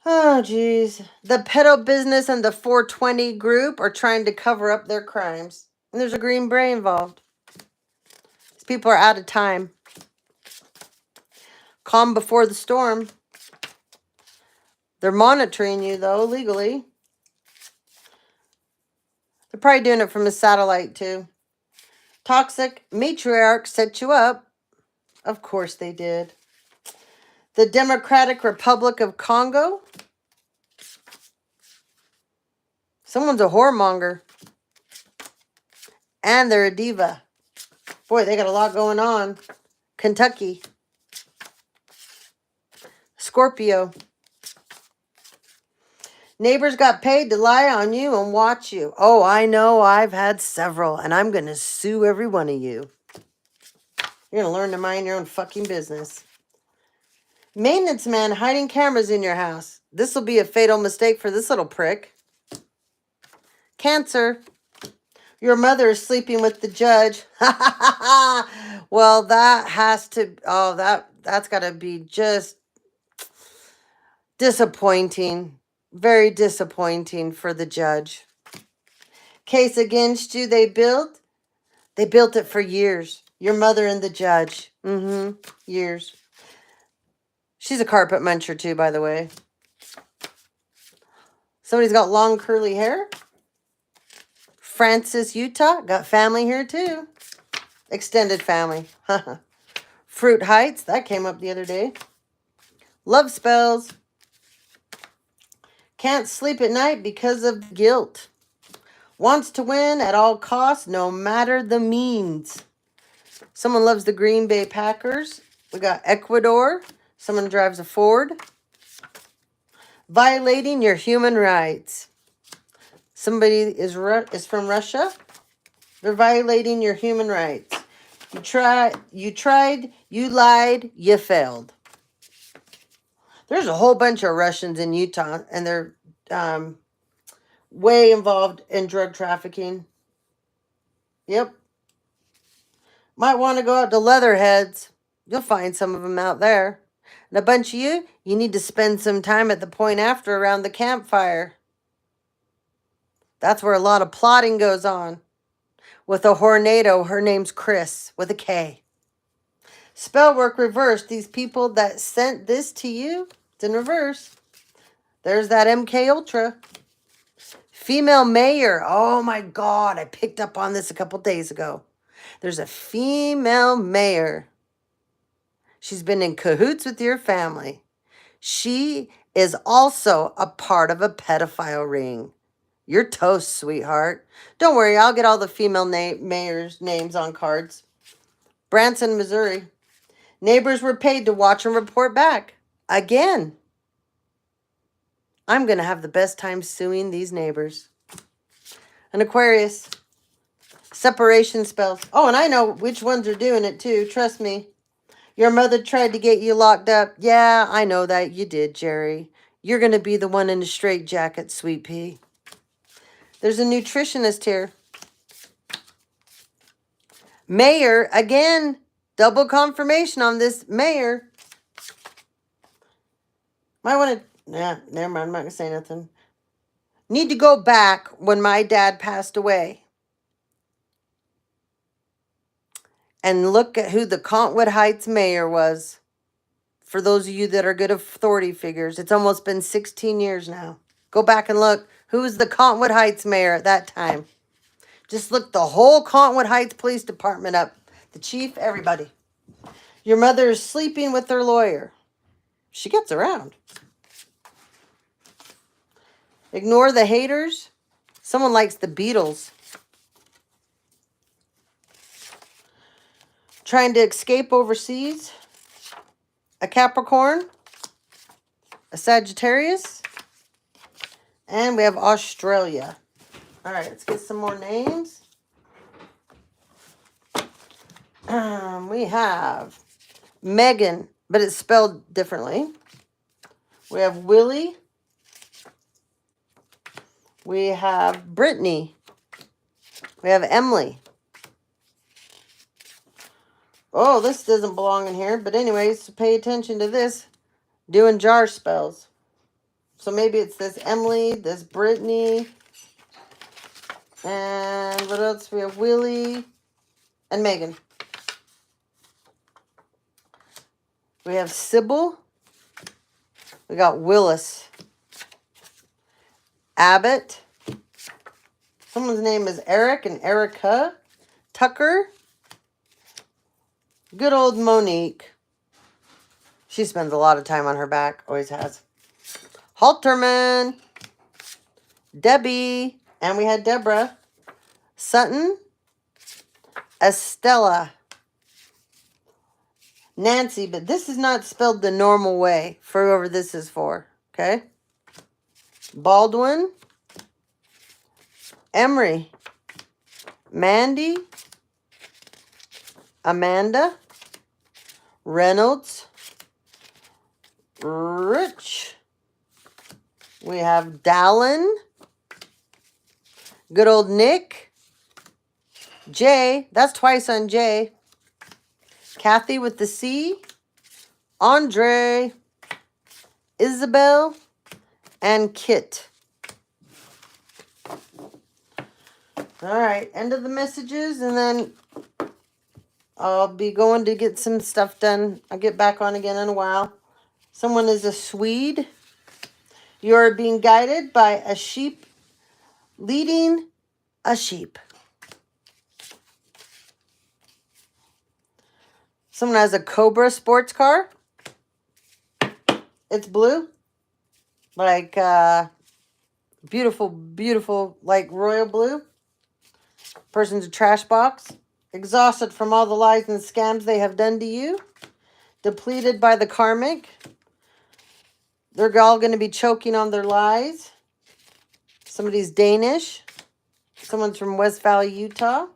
Oh, geez. The pedo business and the 420 group are trying to cover up their crimes. And there's a Green Beret involved. These people are out of time. Calm before the storm. They're monitoring you, though, legally. They're probably doing it from a satellite, too. Toxic matriarch set you up. Of course they did. The Democratic Republic of Congo. Someone's a whoremonger. And they're a diva. Boy, they got a lot going on. Kentucky. Scorpio. Neighbors got paid to lie on you and watch you. Oh, I know. I've had several. And I'm going to sue every one of you. You're going to learn to mind your own fucking business. Maintenance man hiding cameras in your house. This will be a fatal mistake for this little prick. Cancer. Your mother is sleeping with the judge. Well, that has to... Oh, that's got to be just disappointing. Very disappointing for the judge. Case against you they built. They built it for years. Your mother and the judge. Years. She's a carpet muncher too, by the way. Somebody's got long curly hair. Francis, Utah. Got family here too. Extended family. Fruit Heights. That came up the other day. Love spells. Can't sleep at night because of guilt. Wants to win at all costs, no matter the means. Someone loves the Green Bay Packers. We got Ecuador. Someone drives a Ford. Violating your human rights. Somebody is from Russia. They're violating your human rights. You tried, you lied, you failed. There's a whole bunch of Russians in Utah, and they're way involved in drug trafficking. Yep. Might want to go out to Leatherheads. You'll find some of them out there. And a bunch of you need to spend some time at the point after around the campfire. That's where a lot of plotting goes on. With a hornado, her name's Chris, with a K. Spell work reversed. These people that sent this to you, it's in reverse. There's that MK Ultra. Female mayor. Oh my God. I picked up on this a couple days ago. There's a female mayor. She's been in cahoots with your family. She is also a part of a pedophile ring. You're toast, sweetheart. Don't worry, I'll get all the female mayors' names on cards. Branson, Missouri. Neighbors were paid to watch and report back. Again. I'm going to have the best time suing these neighbors. An Aquarius. Separation spells. Oh, and I know which ones are doing it too. Trust me. Your mother tried to get you locked up. Yeah, I know that. You did, Jerry. You're going to be the one in the straitjacket, sweet pea. There's a nutritionist here. Mayor, again, double confirmation on this mayor. Might want to, never mind, I'm not going to say nothing. Need to go back when my dad passed away and look at who the Contwood Heights mayor was. For those of you that are good authority figures, it's almost been 16 years now. Go back and look. Who was the Contwood Heights mayor at that time? Just look the whole Contwood Heights Police Department up. The chief, everybody. Your mother is sleeping with their lawyer. She gets around. Ignore the haters. Someone likes the Beatles. Trying to escape overseas. A Capricorn. A Sagittarius. And we have Australia. All right, let's get some more names. We have Megan, but it's spelled differently. We have Willie. We have Brittany. We have Emily. Oh, this doesn't belong in here. But anyways, pay attention to this. Doing jar spells. So maybe it's this Emily, this Brittany. And what else? We have Willie and Megan. We have Sybil. We got Willis. Abbott. Someone's name is Eric and Erica. Tucker. Good old Monique. She spends a lot of time on her back. Always has. Halterman. Debbie. And we had Deborah. Sutton. Estella. Nancy. But this is not spelled the normal way for whoever this is for. Okay? Baldwin. Emery. Mandy. Amanda. Reynolds. Rich. We have Dallin. Good old Nick. Jay. That's twice on Jay. Kathy with the C. Andre. Isabel. And Kit. All right. End of the messages. And then I'll be going to get some stuff done. I'll get back on again in a while. Someone is a Swede. You are being guided by a sheep leading a sheep. Someone has a Cobra sports car. It's blue. Like beautiful, beautiful, like royal blue. Person's a trash box. Exhausted from all the lies and scams they have done to you. Depleted by the karmic. They're all going to be choking on their lies. Somebody's Danish. Someone's from West Valley, Utah.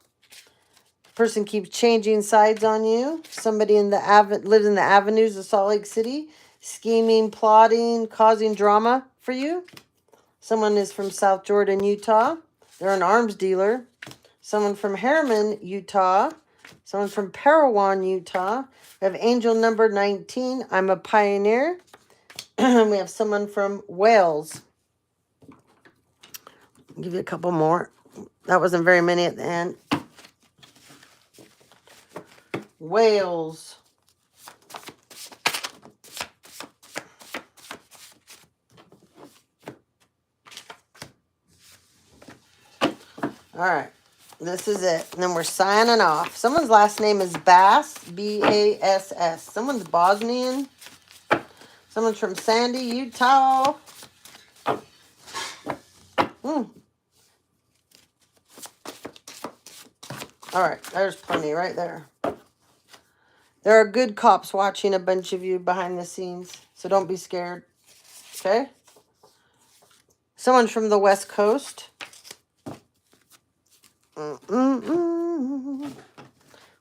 Person keeps changing sides on you. Somebody in the lives in the avenues of Salt Lake City. Scheming, plotting, causing drama for you. Someone is from South Jordan, Utah. They're an arms dealer. Someone from Harriman, Utah. Someone from Parowan, Utah. We have angel number 19. I'm a pioneer. We have someone from Wales. I'll give you a couple more. That wasn't very many at the end. Wales. All right. This is it. And then we're signing off. Someone's last name is Bass, B-A-S-S. Someone's Bosnian. Someone's from Sandy, Utah. All right. There's plenty right there. There are good cops watching a bunch of you behind the scenes. So don't be scared. Okay? Someone from the West Coast.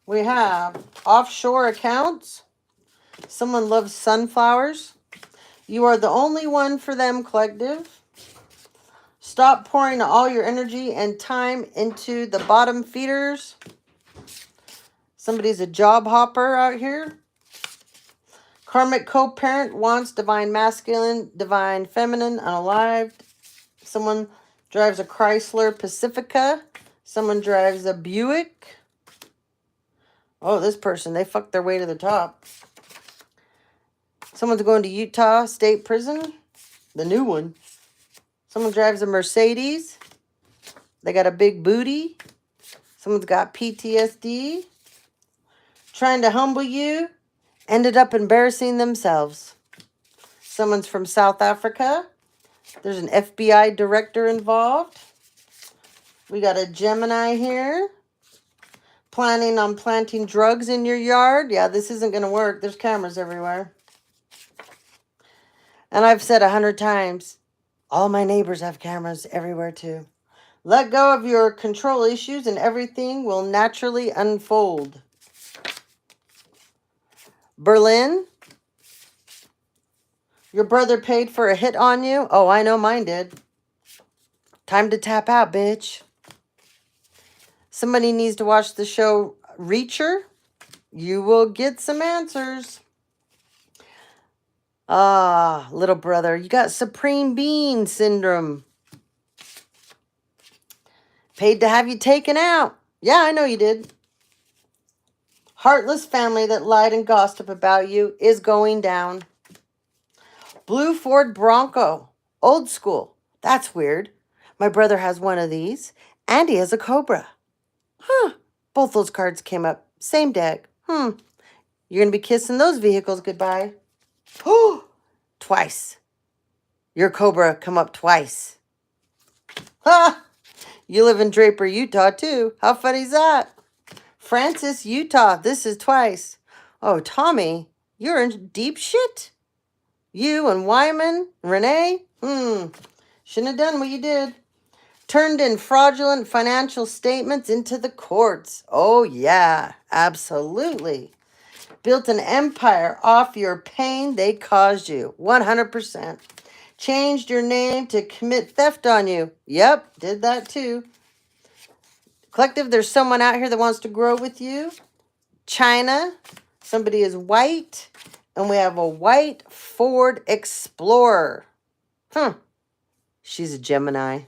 We have offshore accounts. Someone loves sunflowers. You are the only one for them, collective. Stop pouring all your energy and time into the bottom feeders. Somebody's a job hopper out here. Karmic co-parent wants divine masculine, divine feminine, unalived. Someone drives a Chrysler Pacifica. Someone drives a Buick. Oh, this person, they fucked their way to the top. Someone's going to Utah State Prison. The new one. Someone drives a Mercedes. They got a big booty. Someone's got PTSD. Trying to humble you. Ended up embarrassing themselves. Someone's from South Africa. There's an FBI director involved. We got a Gemini here. Planning on planting drugs in your yard. Yeah, this isn't going to work. There's cameras everywhere. And I've said 100 times, all my neighbors have cameras everywhere too. Let go of your control issues and everything will naturally unfold. Berlin. Your brother paid for a hit on you? Oh, I know mine did. Time to tap out, bitch. Somebody needs to watch the show Reacher. You will get some answers. Ah, little brother, you got supreme being syndrome. Paid to have you taken out. Yeah, I know you did. Heartless family that lied and gossiped about you is going down. Blue Ford Bronco. Old school. That's weird. My brother has one of these. And he has a Cobra. Huh. Both those cards came up. Same deck. You're going to be kissing those vehicles goodbye. Oh, twice. Your Cobra come up twice. Ha! You live in Draper, Utah, too. How funny is that? Francis, Utah. This is twice. Oh, Tommy, you're in deep shit. You and Wyman, Renee, shouldn't have done what you did. Turned in fraudulent financial statements into the courts. Oh, yeah, absolutely. Built an empire off your pain they caused you. 100%. Changed your name to commit theft on you. Yep, did that too. Collective, there's someone out here that wants to grow with you. China, somebody is white. And we have a white Ford Explorer. She's a Gemini.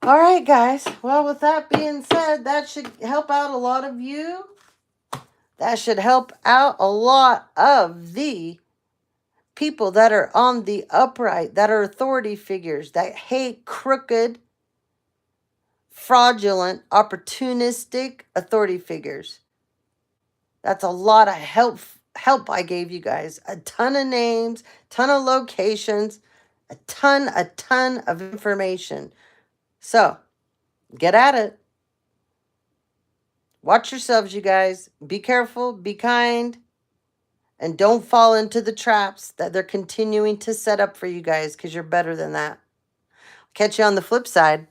All right, guys. Well, with that being said, that should help out a lot of you. That should help out a lot of the people that are on the upright, that are authority figures, that hate crooked, fraudulent, opportunistic authority figures. That's a lot of help I gave you guys. A ton of names, ton of locations, a ton of information. So, get at it. Watch yourselves, you guys. Be careful, be kind, and don't fall into the traps that they're continuing to set up for you guys because you're better than that. Catch you on the flip side.